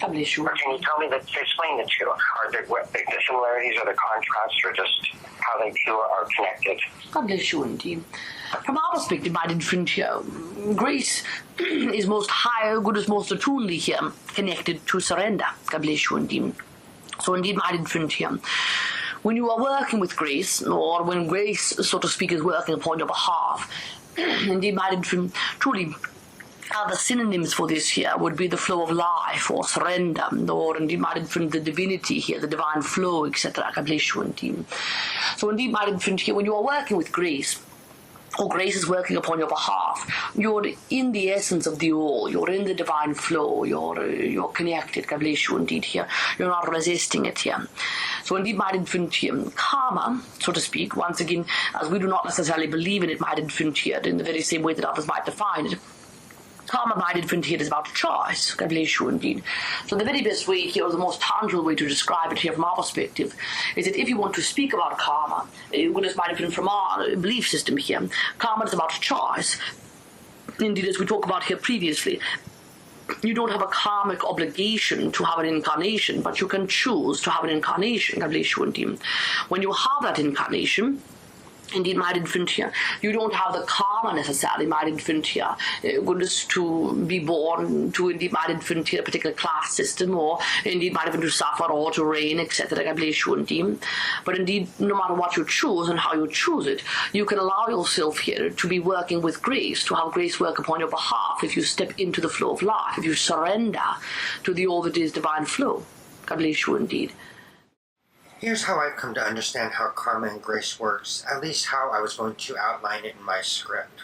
God bless you. Or can you tell me, explain the two? Are there the similarities or the contrasts, or just how they two are connected? God bless you indeed. From our perspective, my infant here, grace is most higher, good is most attunedly here, connected to surrender. God bless you indeed. So indeed, my infant here, when you are working with grace, or when grace, so to speak, is working upon your behalf, indeed, my infant, truly, other synonyms for this here would be the flow of life, or surrender, or indeed, my infant, the divinity here, the divine flow, etc. God bless you indeed. So indeed, my infant here, when you are working with grace, or grace is working upon your behalf, you're in the essence of the all, you're in the divine flow, you're connected, God bless you indeed here, you're not resisting it here. So indeed, my infant here, karma, so to speak, once again, as we do not necessarily believe in it, my infant here, in the very same way that others might define it, karma, my infant here, is about choice, God bless you indeed. So the very best way here, or the most tangible way to describe it here from our perspective, is that if you want to speak about karma, goodness, my infant, from our belief system here, karma is about choice. Indeed, as we talked about here previously, you don't have a karmic obligation to have an incarnation, but you can choose to have an incarnation, God bless you indeed. When you have that incarnation, indeed, my infant here, you don't have the karma necessarily, my infant here, goodness, to be born to, indeed, my infant here, a particular class system, or indeed, my infant, to suffer or to reign, etc. God bless you indeed. But indeed, no matter what you choose and how you choose it, you can allow yourself here to be working with grace, to have grace work upon your behalf if you step into the flow of life, if you surrender to the all that is divine flow. God bless you indeed. Here's how I've come to understand how karma and grace works, at least how I was going to outline it in my script.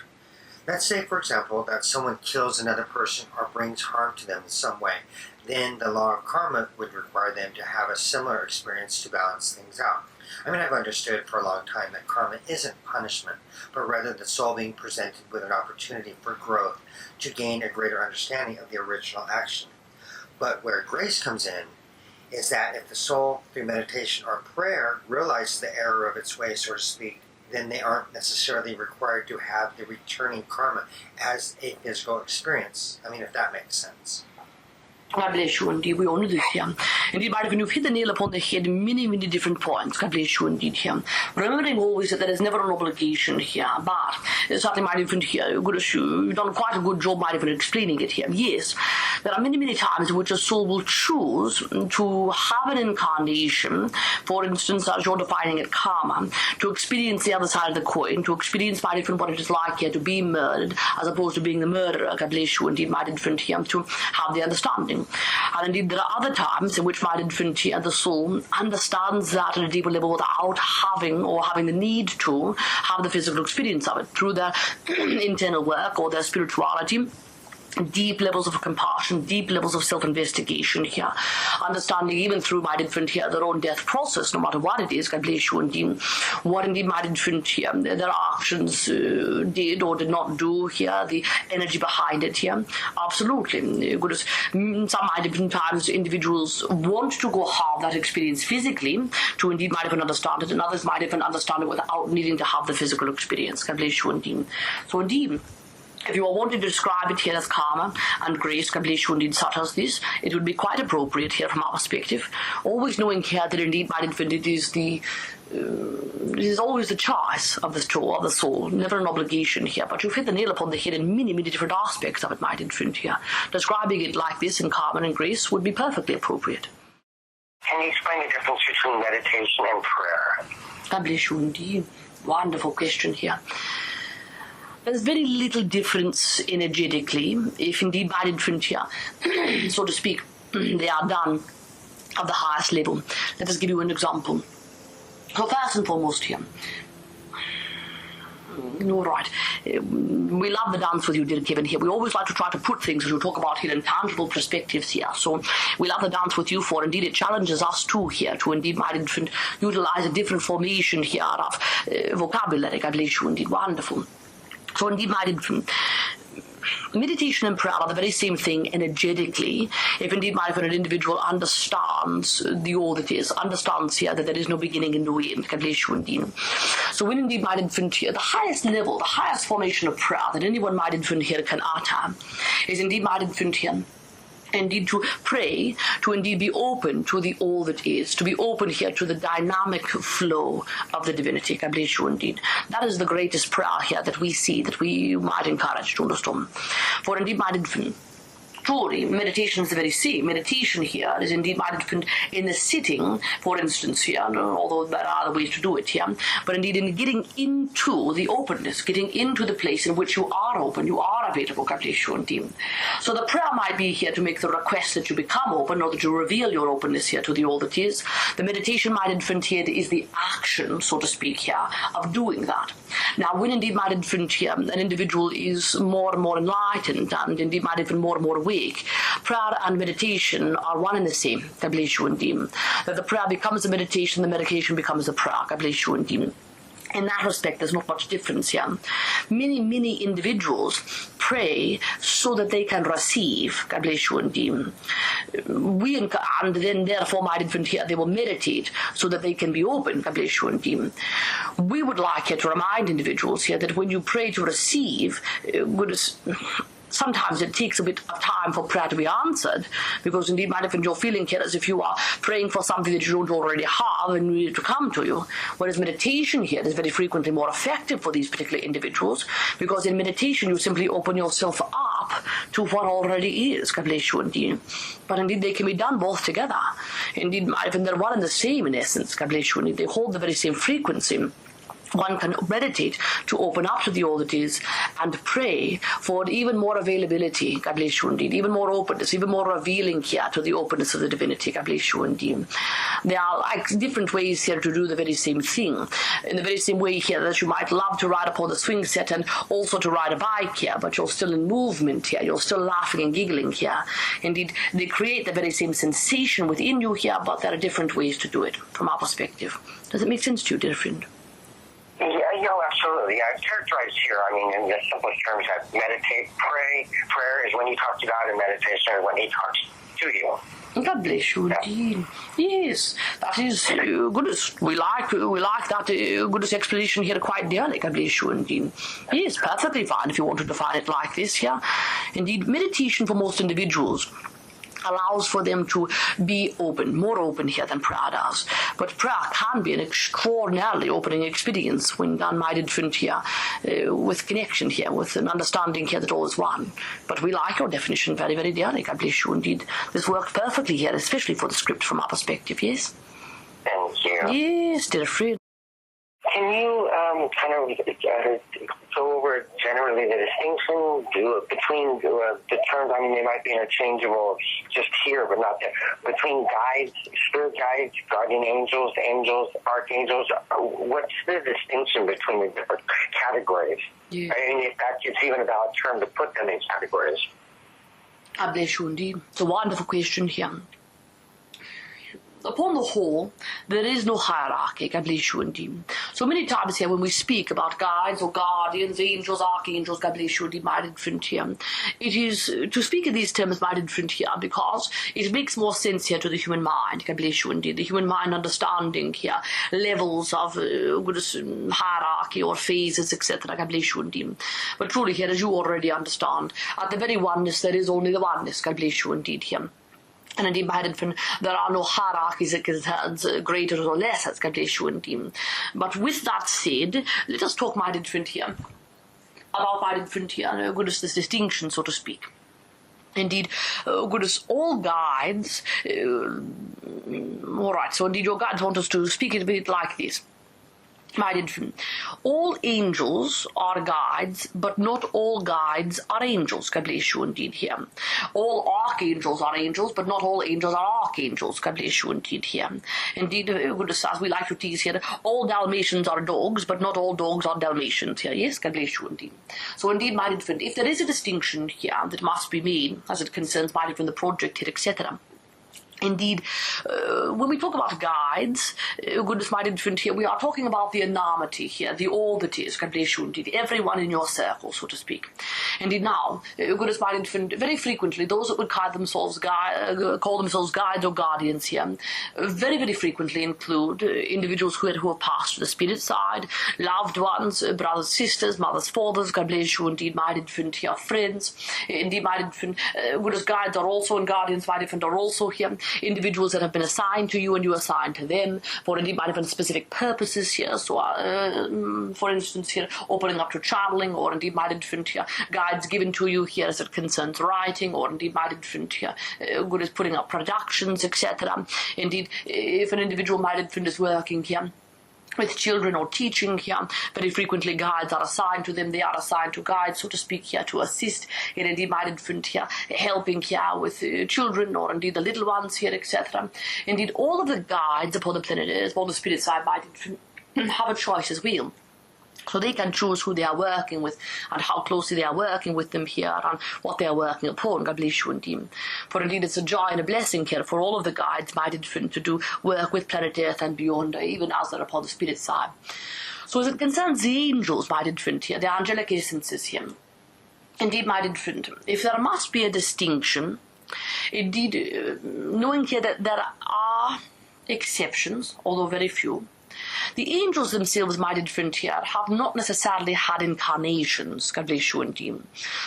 Let's say, for example, that someone kills another person or brings harm to them in some way. Then the law of karma would require them to have a similar experience to balance things out. I mean, I've understood for a long time that karma isn't punishment, but rather the soul being presented with an opportunity for growth to gain a greater understanding of the original action. But where grace comes in is that if the soul, through meditation or prayer, realizes the error of its way, so to speak, then they aren't necessarily required to have the returning karma as a physical experience. I mean, if that makes sense. God bless you indeed. We honor this here. Indeed, Madam, you've hit the nail upon the head many, many different points. God bless you indeed here. Remembering always that there is never an obligation here, but it's something might even here. You've done quite a good job, might even explaining it here. Yes, there are many, many times in which a soul will choose to have an incarnation, for instance, as you're defining it, karma, to experience the other side of the coin, to experience might even what it is like here to be murdered, as opposed to being the murderer. God bless you indeed, might even here, to have the understanding. And indeed, there are other times in which my infinity and the soul understands that at a deeper level without having the need to have the physical experience of it through their internal work or their spirituality. Deep levels of compassion, deep levels of self-investigation here, understanding even through my infant here their own death process, no matter what it is. God bless you indeed. What indeed my infant here, their actions did or did not do here, the energy behind it here. Absolutely. Some might different times individuals want to go have that experience physically to indeed might even understand it, and others might even understand it without needing to have the physical experience. God bless you indeed. So indeed, if you are wanting to describe it here as karma and grace, God bless you indeed, such as this, it would be quite appropriate here from our perspective. Always knowing here that indeed my infinity is it is always the choice of the soul, never an obligation here. But you've hit the nail upon the head in many, many different aspects of it, my infinity here. Describing it like this in karma and grace would be perfectly appropriate. Can you explain the difference between meditation and prayer? God bless you indeed. Wonderful question here. There's very little difference energetically, if indeed by different here, so to speak, they are done at the highest level. Let us give you an example. So first and foremost here, all right, we love the dance with you, dear Kevin, here. We always like to try to put things, as we talk about here, in tangible perspectives here. So we love the dance with you, for indeed it challenges us too here to indeed might utilize a different formation here of vocabulary. God bless you indeed. Wonderful. So indeed, meditation and prayer are the very same thing energetically. If indeed an individual understands the all that is, understands here that there is no beginning and no end. God bless you indeed. So when indeed the highest level, the highest formation of prayer that anyone here can utter is indeed here. Indeed to pray, to indeed be open to the all that is, to be open here to the dynamic flow of the divinity. God bless you indeed. That is the greatest prayer here that we see, that we might encourage to understand. For indeed truly, meditation is the very same. Meditation here is indeed in the sitting, for instance, here, although there are other ways to do it here, but indeed in getting into the openness, getting into the place in which you are open, you are available. God bless you indeed. So the prayer might be here to make the request that you become open, or that you reveal your openness here to the all that is. The meditation here is the action, so to speak, here, of doing that. Now, when indeed here, an individual is more and more enlightened, and indeed even more and more awake, prayer and meditation are one and the same. God bless you indeed. That the prayer becomes a meditation, the meditation becomes a prayer. God bless you indeed. In that respect, there's not much difference here. Many, many individuals pray so that they can receive. God bless you indeed. And then therefore, my infant here, they will meditate so that they can be open. God bless you indeed. We would like here to remind individuals here that when you pray to receive, sometimes it takes a bit of time for prayer to be answered, because indeed you're feeling here as if you are praying for something that you don't already have and need it to come to you. Whereas meditation here is very frequently more effective for these particular individuals, because in meditation you simply open yourself up to what already is. God bless you indeed. But indeed they can be done both together. Indeed, they're one and the same in essence. God bless you indeed. They hold the very same frequency. one can meditate to open up to the all that is and pray for even more availability, God bless you indeed, even more openness, even more revealing here to the openness of the divinity, God bless you indeed. There are like different ways here to do the very same thing. In the very same way here that you might love to ride upon the swing set and also to ride a bike here, but you're still in movement here, you're still laughing and giggling here. Indeed, they create the very same sensation within you here, but there are different ways to do it from our perspective. Does it make sense to you, dear friend? Yeah, absolutely. I characterize here, in the simplest terms, that meditate, pray. Prayer is when you talk to God, and meditation is when He talks to you. God bless you indeed. Yes, that is goodness. We like that goodness explanation here quite dearly. God bless you indeed. Yes, perfectly fine if you want to define it like this. Yeah, indeed, meditation for most individuals allows for them to be open, more open here than prayer does. But prayer can be an extraordinarily opening experience when done, my dear friend, here, with connection here, with an understanding here that all is one. But we like your definition very, very dearly. God bless you indeed. This works perfectly here, especially for the script from our perspective, yes? Thank you. Yes, dear friend. Can you go over generally the distinction between the terms? They might be interchangeable just here, but not there. Between guides, spirit guides, guardian angels, archangels. What's the distinction between the different categories? Yeah. If it's even a valid term to put them in categories. God bless you indeed. It's a wonderful question here. Upon the whole, there is no hierarchy, God bless you indeed. So many times here when we speak about guides or guardians, angels, archangels, God bless you indeed, my dear friend here, it is to speak in these terms, my dear friend here, because it makes more sense here to the human mind, God bless you indeed, the human mind understanding here, levels of hierarchy or phases, etc., God bless you indeed. But truly here, as you already understand, at the very oneness there is only the oneness, God bless you indeed here. And indeed, my dear friend, there are no hierarchies that concerns greater or lesser, God bless you indeed. But with that said, let us talk, my dear friend, here, about, my dear friend, here, goodness, this distinction, so to speak. Indeed, goodness, all guides, all right, so indeed your guides want us to speak it a bit like this. My dear friend, all angels are guides, but not all guides are angels. God bless you indeed here. All archangels are angels, but not all angels are archangels. God bless you indeed here. Indeed, goodness, as we like to tease here, all Dalmatians are dogs, but not all dogs are Dalmatians here. Yes, God bless you indeed. So indeed, my dear friend, if there is a distinction here that must be made as it concerns, my dear friend, the project here, etc., indeed, when we talk about guides, goodness, my dear friend, here, we are talking about the enormity here, the all that is, God bless you indeed, everyone in your circle, so to speak. Indeed, now, goodness, my dear friend, very frequently, those that would call themselves guides or guardians here, very, very frequently include individuals who have passed to the spirit side, loved ones, brothers, sisters, mothers, fathers, God bless you indeed, my dear friend, here, friends, indeed, my dear friend, goodness, guides are also, and guardians, my dear friend, are also here, individuals that have been assigned to you and you assigned to them for indeed might have specific purposes here. So, for instance, here opening up to channeling, or indeed might have different here guides given to you here as it concerns writing, or indeed might have different here good as putting up productions, etc. Indeed, if an individual might have different is working here with children or teaching here, very frequently guides are assigned to them. They are assigned to guides, so to speak, here to assist in indeed my infant here, helping here with children or indeed the little ones here, etc. Indeed, all of the guides upon the planet Earth, upon the spirit side, might have a choice as well. So they can choose who they are working with and how closely they are working with them here and what they are working upon. God bless you indeed. For indeed it's a joy and a blessing here for all of the guides, my infant, to do work with planet Earth and beyond, even as they're upon the spirit side. So as it concerns the angels, my infant here, the angelic essences here, indeed, my infant, if there must be a distinction, indeed, knowing here that there are exceptions, although very few, the angels themselves, my dear friend here, have not necessarily had incarnations, God bless you indeed.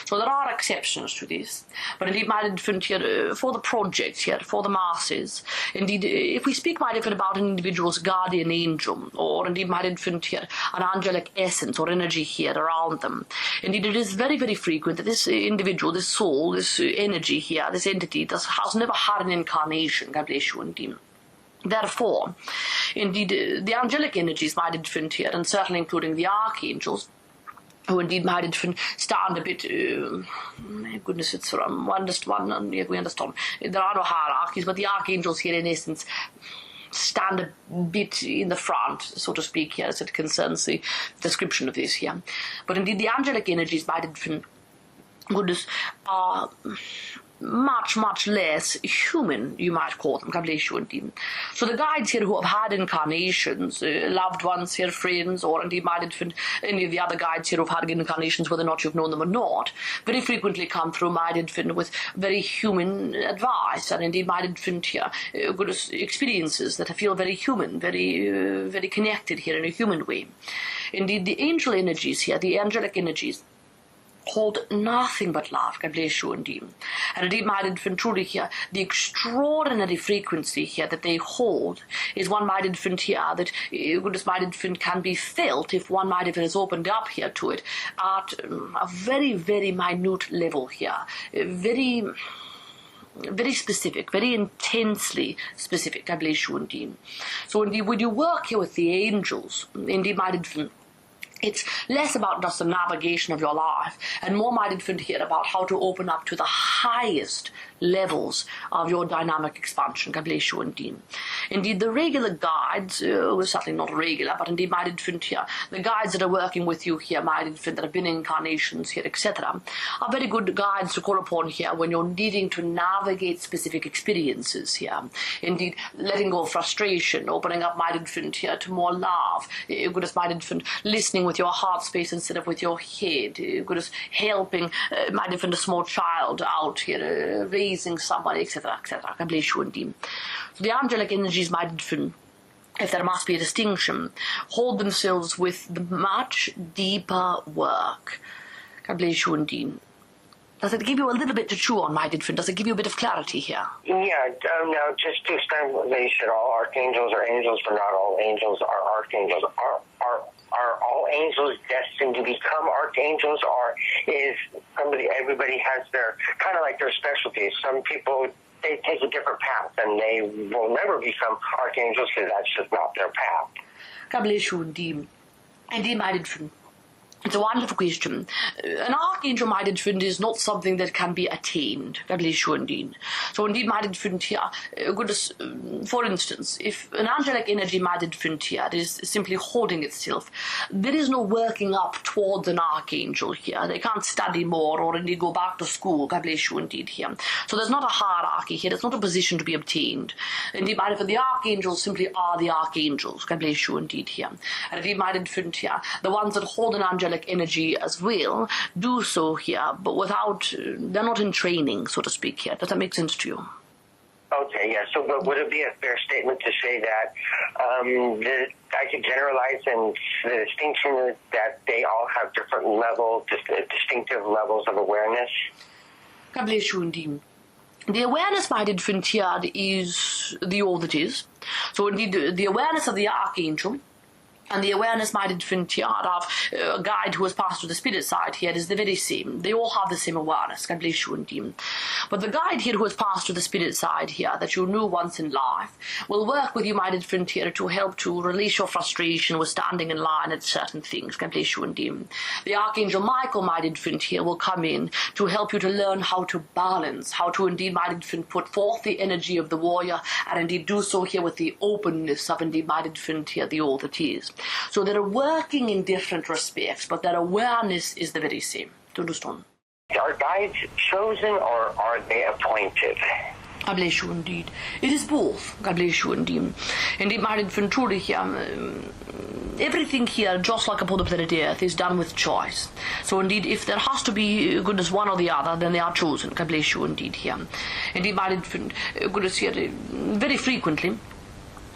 So there are exceptions to this. But indeed, my dear friend here, for the project here, for the masses, indeed, if we speak, my dear friend, about an individual's guardian angel, or indeed, my dear friend here, an angelic essence or energy here around them, indeed, it is very, very frequent that this individual, this soul, this energy here, this entity, has never had an incarnation, God bless you indeed. Therefore, indeed, the angelic energies, my dear friend here, and certainly including the archangels, who indeed, my dear friend, stand a bit, my goodness, it's from one, yeah, we understand. There are no hierarchies, but the archangels here, in essence, stand a bit in the front, so to speak, here, as it concerns the description of this here. But indeed, the angelic energies, my dear friend, goodness, are much, much less human, you might call them. God bless you indeed. So the guides here who have had incarnations, loved ones here, friends, or indeed might have any of the other guides here who have had incarnations, whether or not you've known them or not, very frequently come through might infant with very human advice, and indeed might infant here good experiences that I feel very human, very, very connected here in a human way. Indeed, the angel energies here, the angelic energies, hold nothing but love, God bless you indeed. And indeed, my infant, truly here, the extraordinary frequency here that they hold is one might infant here that goodness might infant can be felt if one might infant is opened up here to it at a very, very minute level here, very specific, very intensely specific, God bless you indeed. So indeed, when you work here with the angels, indeed, my infant, it's less about just the navigation of your life and more might infant here about how to open up to the highest levels of your dynamic expansion. God bless you indeed. Indeed, the regular guides, certainly not regular, but indeed might infant here, the guides that are working with you here, might infant that have been incarnations here, etc., are very good guides to call upon here when you're needing to navigate specific experiences here. Indeed, letting go of frustration, opening up might infant here to more love, goodness might infant, listening with your heart space instead of with your head, goodness, helping might infant a small child out here, raising somebody, etc., etc. God bless you indeed. So the angelic energies might infant, if there must be a distinction, hold themselves with the much deeper work. God bless you indeed. Does it give you a little bit to chew on, my infant? Does it give you a bit of clarity here? Yeah, now just to explain what they said, all archangels are angels, but not all angels are archangels. Are all angels destined to become archangels, or is everybody has their, kind of like their specialties? Some people, they take a different path, and they will never become archangels because that's just not their path. God bless you indeed. Indeed, my infant. It's a wonderful question. An archangel, my infant, is not something that can be attained. God bless you indeed. So indeed, my infant here, goodness, for instance, if an angelic energy, my infant here, is simply holding itself, there is no working up towards an archangel here. They can't study more or indeed go back to school. God bless you indeed here. So there's not a hierarchy here. There's not a position to be obtained. Indeed, my infant, the archangels simply are the archangels. God bless you indeed here. And indeed, my infant here, the ones that hold an angelic energy as well do so here, but without, they're not in training, so to speak here. Does that make sense to you? Okay, yeah. So but would it be a fair statement to say that I could generalize, and the distinction is that they all have different levels, distinctive levels of awareness? God bless you indeed. The awareness, my infant here, is the all that is. So indeed, the awareness of the archangel and the awareness, my infant here, of a guide who has passed through the spirit side here is the very same. They all have the same awareness. God bless you indeed. But the guide here who has passed through the spirit side here that you knew once in life will work with you, my infant here, to help to release your frustration with standing in line at certain things. God bless you indeed. The Archangel Michael, my infant here, will come in to help you to learn how to balance, how to indeed, my infant, put forth the energy of the warrior and indeed do so here with the openness of indeed, my infant here, the all that is. So they're working in different respects, but their awareness is the very same. Do you understand? Are guides chosen or are they appointed? God bless you indeed. It is both. God bless you indeed. Indeed, my infant, truly here, everything here, just like upon the planet Earth, is done with choice. So indeed, if there has to be goodness one or the other, then they are chosen. God bless you indeed here. Indeed, my infant, goodness here, very frequently,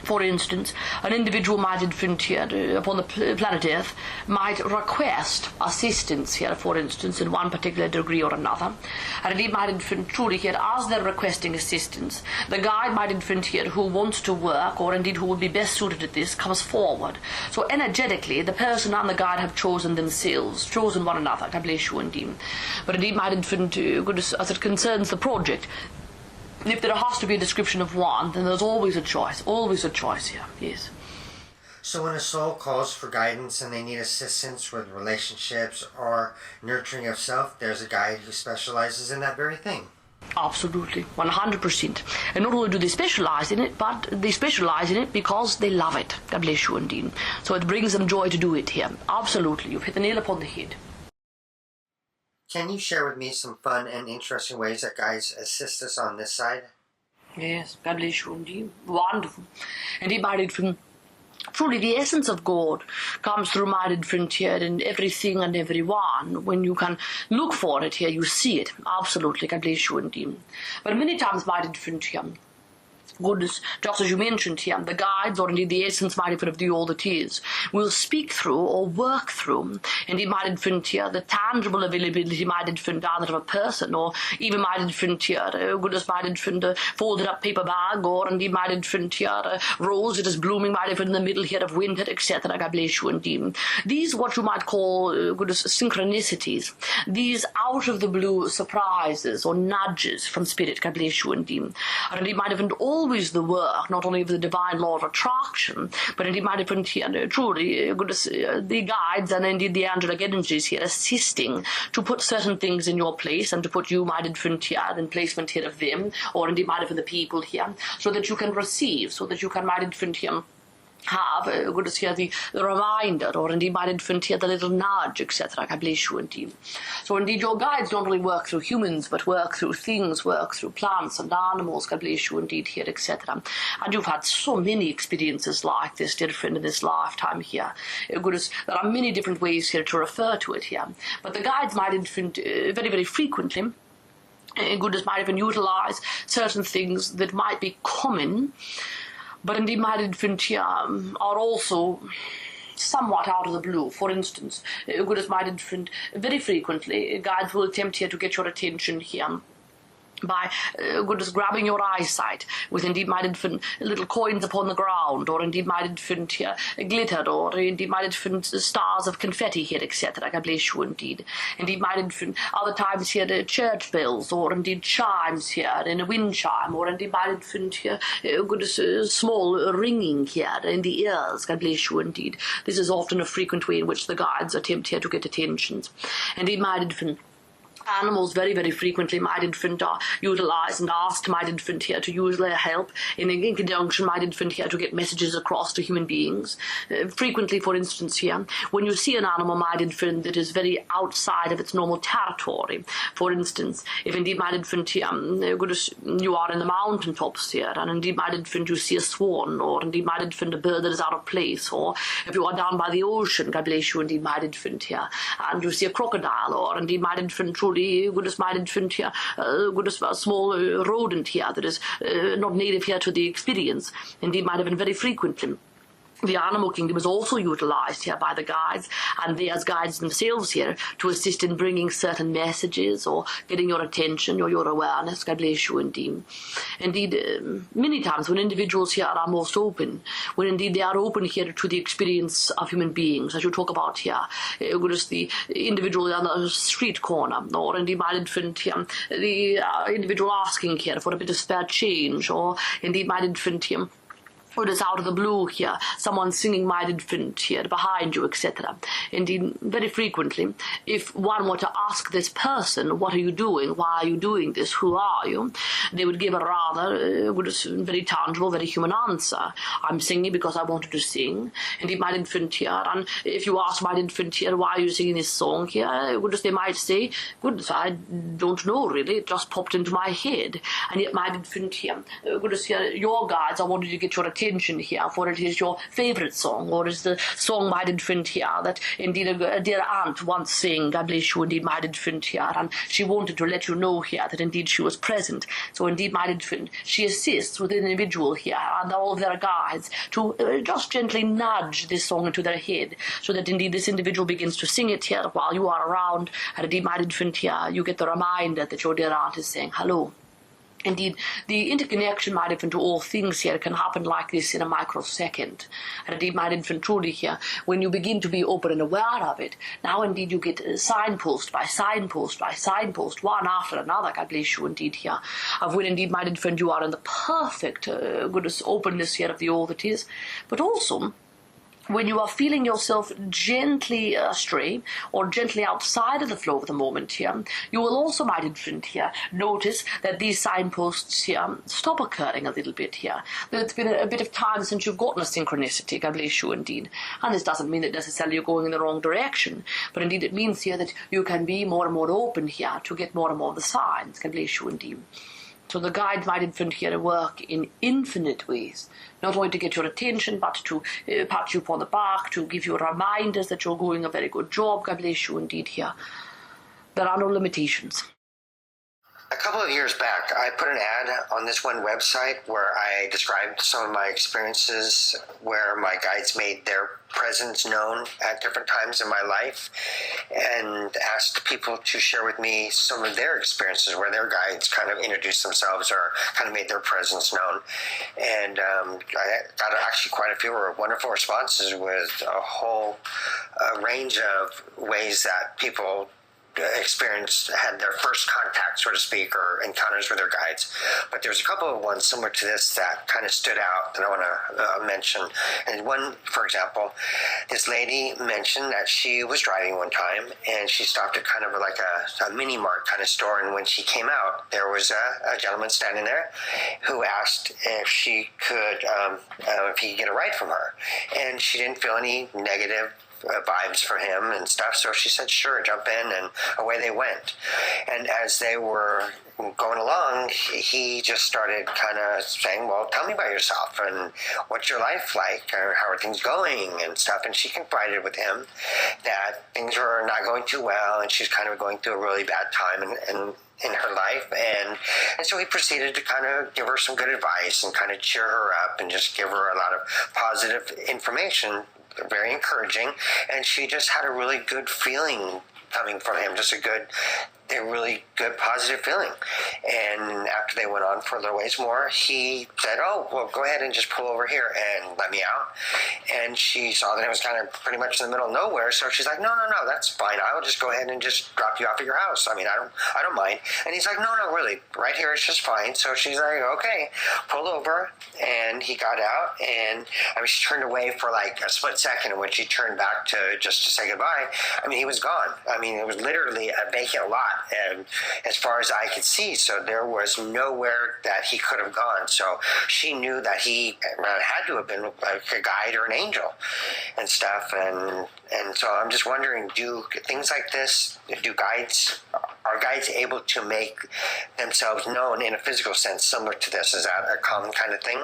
for instance, an individual might infant here upon the planet Earth might request assistance here, for instance, in one particular degree or another. And indeed might infant truly here, as they're requesting assistance, the guide might infant here who wants to work, or indeed who would be best suited at this, comes forward. So energetically, the person and the guide have chosen themselves, chosen one another. God bless you indeed. But indeed might infant, goodness, as it concerns the project, if there has to be a description of one, then there's always a choice here, yes. So when a soul calls for guidance and they need assistance with relationships or nurturing of self, there's a guide who specializes in that very thing. Absolutely, 100%. And not only do they specialize in it, but they specialize in it because they love it. God bless you indeed. So it brings them joy to do it here. Absolutely, you've hit the nail upon the head. Can you share with me some fun and interesting ways that guides assist us on this side? Yes, God bless you indeed. Wonderful. Indeed, my dear friend, truly the essence of God comes through, my dear friend, here in everything and everyone. When you can look for it here, you see it. Absolutely, God bless you indeed. But many times, my dear friend, here, goodness, just as you mentioned here, the guides, or indeed the essence, my dear friend, of the all that is, will speak through or work through, indeed, my dear friend, here, the tangible availability, my dear friend, either of a person, or even, my dear friend, here, goodness, my dear friend, a folded up paper bag, or indeed, my dear friend, here, a rose that is blooming, my dear friend, in the middle here of winter, etc. God bless you indeed. These, what you might call, goodness, synchronicities, these out of the blue surprises or nudges from spirit, God bless you indeed, are indeed, my dear friend, always the work, not only of the divine law of attraction, but indeed, my different here, truly, goodness, the guides and indeed the angelic energies here assisting to put certain things in your place and to put you, my different here, in placement here of them, or indeed, my different the people here, so that you can receive, so that you can, my different here, have, goodness here, the reminder, or indeed, my infant here, the little nudge, etc. God bless you indeed. So indeed, your guides don't only work through humans, but work through things, work through plants and animals, God bless you indeed here, etc. And you've had so many experiences like this, dear friend, in this lifetime here. Goodness, there are many different ways here to refer to it here. But the guides, my infant, very, very frequently, goodness, might even utilize certain things that might be common, but indeed, my infant here, are also somewhat out of the blue. For instance, goodness, my infant, very frequently, guides will attempt here to get your attention here by, goodness, grabbing your eyesight with indeed, my infant, little coins upon the ground, or indeed, my infant here, glitter, or indeed, my infant, stars of confetti here, etc. God bless you indeed. Indeed, my infant, other times here, the church bells, or indeed chimes here in a wind chime, or indeed, my infant here, goodness, small ringing here in the ears. God bless you indeed. This is often a frequent way in which the guides attempt here to get attentions. Indeed, my infant, animals very, very frequently, my infant, are utilized and asked, my infant here, to use their help in conjunction, my infant here, to get messages across to human beings. Frequently, for instance, here, when you see an animal, my infant, that is very outside of its normal territory, for instance, if indeed, my infant here, you are in the mountaintops here, and indeed, my infant, you see a swan, or indeed, my infant, a bird that is out of place, or if you are down by the ocean, God bless you, indeed, my infant here, and you see a crocodile, or indeed, my infant, truly, goodness, my infant here, goodness, a small rodent here that is not native here to the experience, indeed, might have been very frequently. The animal kingdom is also utilized here by the guides, and they as guides themselves here to assist in bringing certain messages or getting your attention or your awareness. God bless you indeed. Indeed, many times when individuals here are most open, when indeed they are open here to the experience of human beings, as you talk about here, goodness, the individual on the street corner, or indeed, my infant here, the individual asking here for a bit of spare change, or indeed, my infant here, or it is out of the blue here, someone singing my infant here behind you, etc. Indeed, very frequently, if one were to ask this person, what are you doing, why are you doing this, who are you, they would give a rather very tangible, very human answer. I'm singing because I wanted to sing. Indeed, my infant here, and if you ask my infant here, why are you singing this song here, they might say, goodness, I don't know really, it just popped into my head. And yet my infant here, here, your guides, I wanted to get your attention here, for it is your favorite song, or is the song, my infant here, that indeed a dear aunt once sang, God bless you indeed, my infant here, and she wanted to let you know here that indeed she was present. So indeed, my infant, she assists with the individual here and all of their guides to just gently nudge this song into their head, so that indeed this individual begins to sing it here while you are around, and indeed, my infant here, you get the reminder that your dear aunt is saying hello. Indeed, the interconnection, my infant, to all things here can happen like this in a microsecond. And indeed, my infant, truly here, when you begin to be open and aware of it, now indeed you get signpost by signpost by signpost, one after another, God bless you indeed here, of when indeed, my infant, you are in the perfect goodness, openness here of the all that is, but also when you are feeling yourself gently astray or gently outside of the flow of the moment here, you will also, my infant here, notice that these signposts here stop occurring a little bit here. It's been a bit of time since you've gotten a synchronicity, God bless you indeed. And this doesn't mean that necessarily you're going in the wrong direction, but indeed it means here that you can be more and more open here to get more and more of the signs, God bless you indeed. So the guide, my infant, here work in infinite ways, not only to get your attention, but to pat you upon the back, to give you reminders that you're doing a very good job. God bless you indeed here. There are no limitations. A couple of years back, I put an ad on this one website where I described some of my experiences where my guides made their presence known at different times in my life, and asked people to share with me some of their experiences where their guides kind of introduced themselves or kind of made their presence known. And I got actually quite a few wonderful responses with a whole range of ways that people had their first contact, so to speak, or encounters with their guides. But there's a couple of ones similar to this that kind of stood out that I want to mention. And one, for example, this lady mentioned that she was driving one time and she stopped at kind of like a mini mart kind of store, and when she came out, there was a gentleman standing there who asked if she could, if he could get a ride from her, and she didn't feel any negative vibes for him and stuff, so she said sure, jump in, and away they went. And as they were going along, he just started kind of saying, well, tell me about yourself and what's your life like, or how are things going and stuff. And she confided with him that things were not going too well and she's kind of going through a really bad time in her life, and so he proceeded to kind of give her some good advice and kind of cheer her up and just give her a lot of positive information, very encouraging, and she just had a really good feeling coming from him, just a really good positive feeling. And after they went on for a little ways more, he said, oh, well, go ahead and just pull over here and let me out. And she saw that it was kind of pretty much in the middle of nowhere, so she's like, no, that's fine. I'll just go ahead and just drop you off at your house. I mean, I don't mind. And he's like, no, really, right here is just fine. So she's like, okay, pull over. And he got out, and I mean, she turned away for like a split second, and when she turned back to say goodbye, I mean, he was gone. I mean, it was literally a vacant lot, and as far as I could see, so there was nowhere that he could have gone. So she knew that he had to have been like a guide or an angel and stuff. And so I'm just wondering, do things like this, are guides able to make themselves known in a physical sense similar to this? Is that a common kind of thing?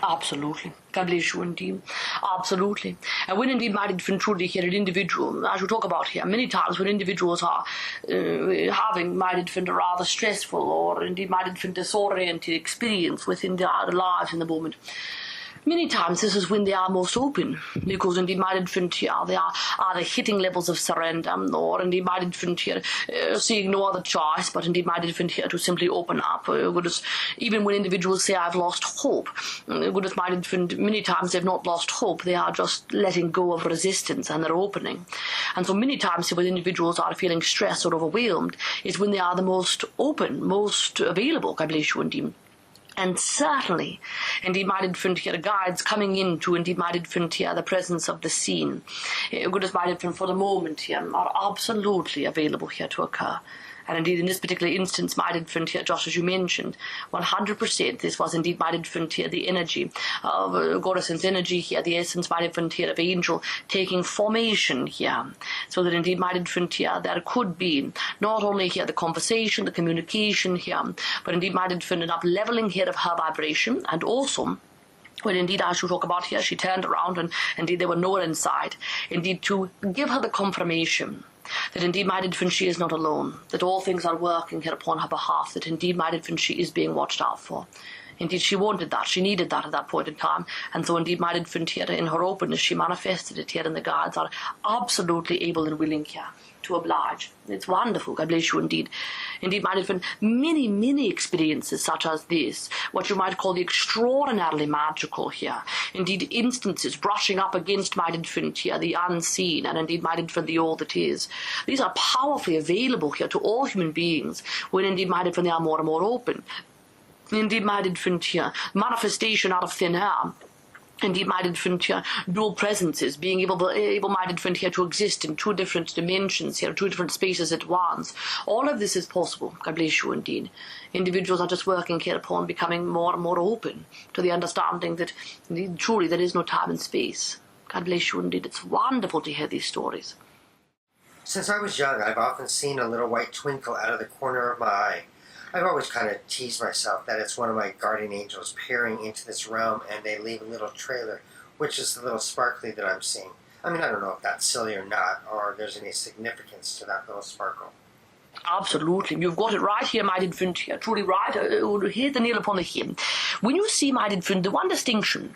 Absolutely. God bless you indeed. Absolutely. And when indeed might it truly here an individual, as we talk about here, many times when individuals are having might it a rather stressful or indeed might it disoriented experience within their lives in the moment, many times this is when they are most open, because indeed might infant here they are either hitting levels of surrender, or indeed might infant here seeing no other choice but indeed might infant here to simply open up. Even when individuals say I've lost hope, might infant, many times they've not lost hope, they are just letting go of resistance and they're opening. And so many times when individuals are feeling stressed or overwhelmed is when they are the most open, most available, God bless you indeed. And certainly, indeed, might infant here, guides coming into, indeed, might infant here, the presence of the scene, good as might infant for the moment here, are absolutely available here to occur. And indeed, in this particular instance, might infant here, just as you mentioned, 100%, this was indeed might infant here, the energy of goddess's energy here, the essence might infant here of angel taking formation here, so that indeed might infant here, there could be not only here the conversation, the communication here, but indeed might infant an up leveling here of her vibration, and also when indeed, as you talk about here, she turned around and indeed there were no one inside, indeed to give her the confirmation that indeed might infant she is not alone, that all things are working here upon her behalf, that indeed might infant she is being watched out for. Indeed, she wanted that, she needed that at that point in time, and so indeed might infant here in her openness, she manifested it here, and the guides are absolutely able and willing here to to oblige. It's wonderful. God bless you indeed. Indeed, my dear friend, many, many experiences such as this, what you might call the extraordinarily magical here. Indeed, instances brushing up against, my dear friend, here, the unseen, and indeed, my dear friend, the all that is. These are powerfully available here to all human beings, when indeed, my dear friend, they are more and more open. Indeed, my dear friend, here, manifestation out of thin air. Indeed, my dear friend, here, dual presences, being able, my dear friend, here to exist in two different dimensions, here, two different spaces at once. All of this is possible. God bless you indeed. Individuals are just working here upon becoming more and more open to the understanding that indeed, truly there is no time and space. God bless you indeed. It's wonderful to hear these stories. Since I was young, I've often seen a little white twinkle out of the corner of my eye. I've always kind of teased myself that it's one of my guardian angels peering into this realm, and they leave a little trailer, which is the little sparkly that I'm seeing. I mean, I don't know if that's silly or not, or there's any significance to that little sparkle. Absolutely. You've got it right here, my dear friend, here. Truly right. Hit the nail upon the head. When you see, my dear friend, the one distinction,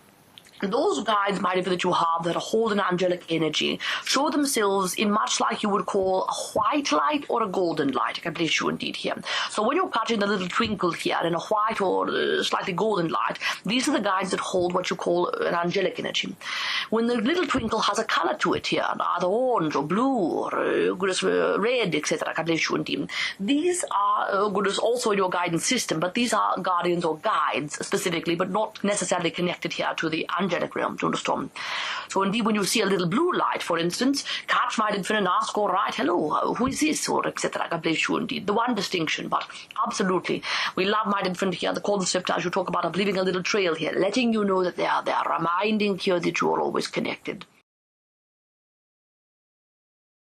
those guides, my dear, that you have that hold an angelic energy show themselves in much like you would call a white light or a golden light. God bless you indeed here. So when you're catching the little twinkle here in a white or slightly golden light, these are the guides that hold what you call an angelic energy. When the little twinkle has a color to it here, either orange or blue or red, etc., God bless you indeed. These are also in your guidance system, but these are guardians or guides specifically, but not necessarily connected here to the angelic realm, to understand. So indeed, when you see a little blue light, for instance, catch my infant and ask, all right, hello, who is this, or etc. God bless you indeed. The one distinction, but absolutely, we love my infant here, the concept as you talk about of leaving a little trail here, letting you know that they are reminding you that you are always connected.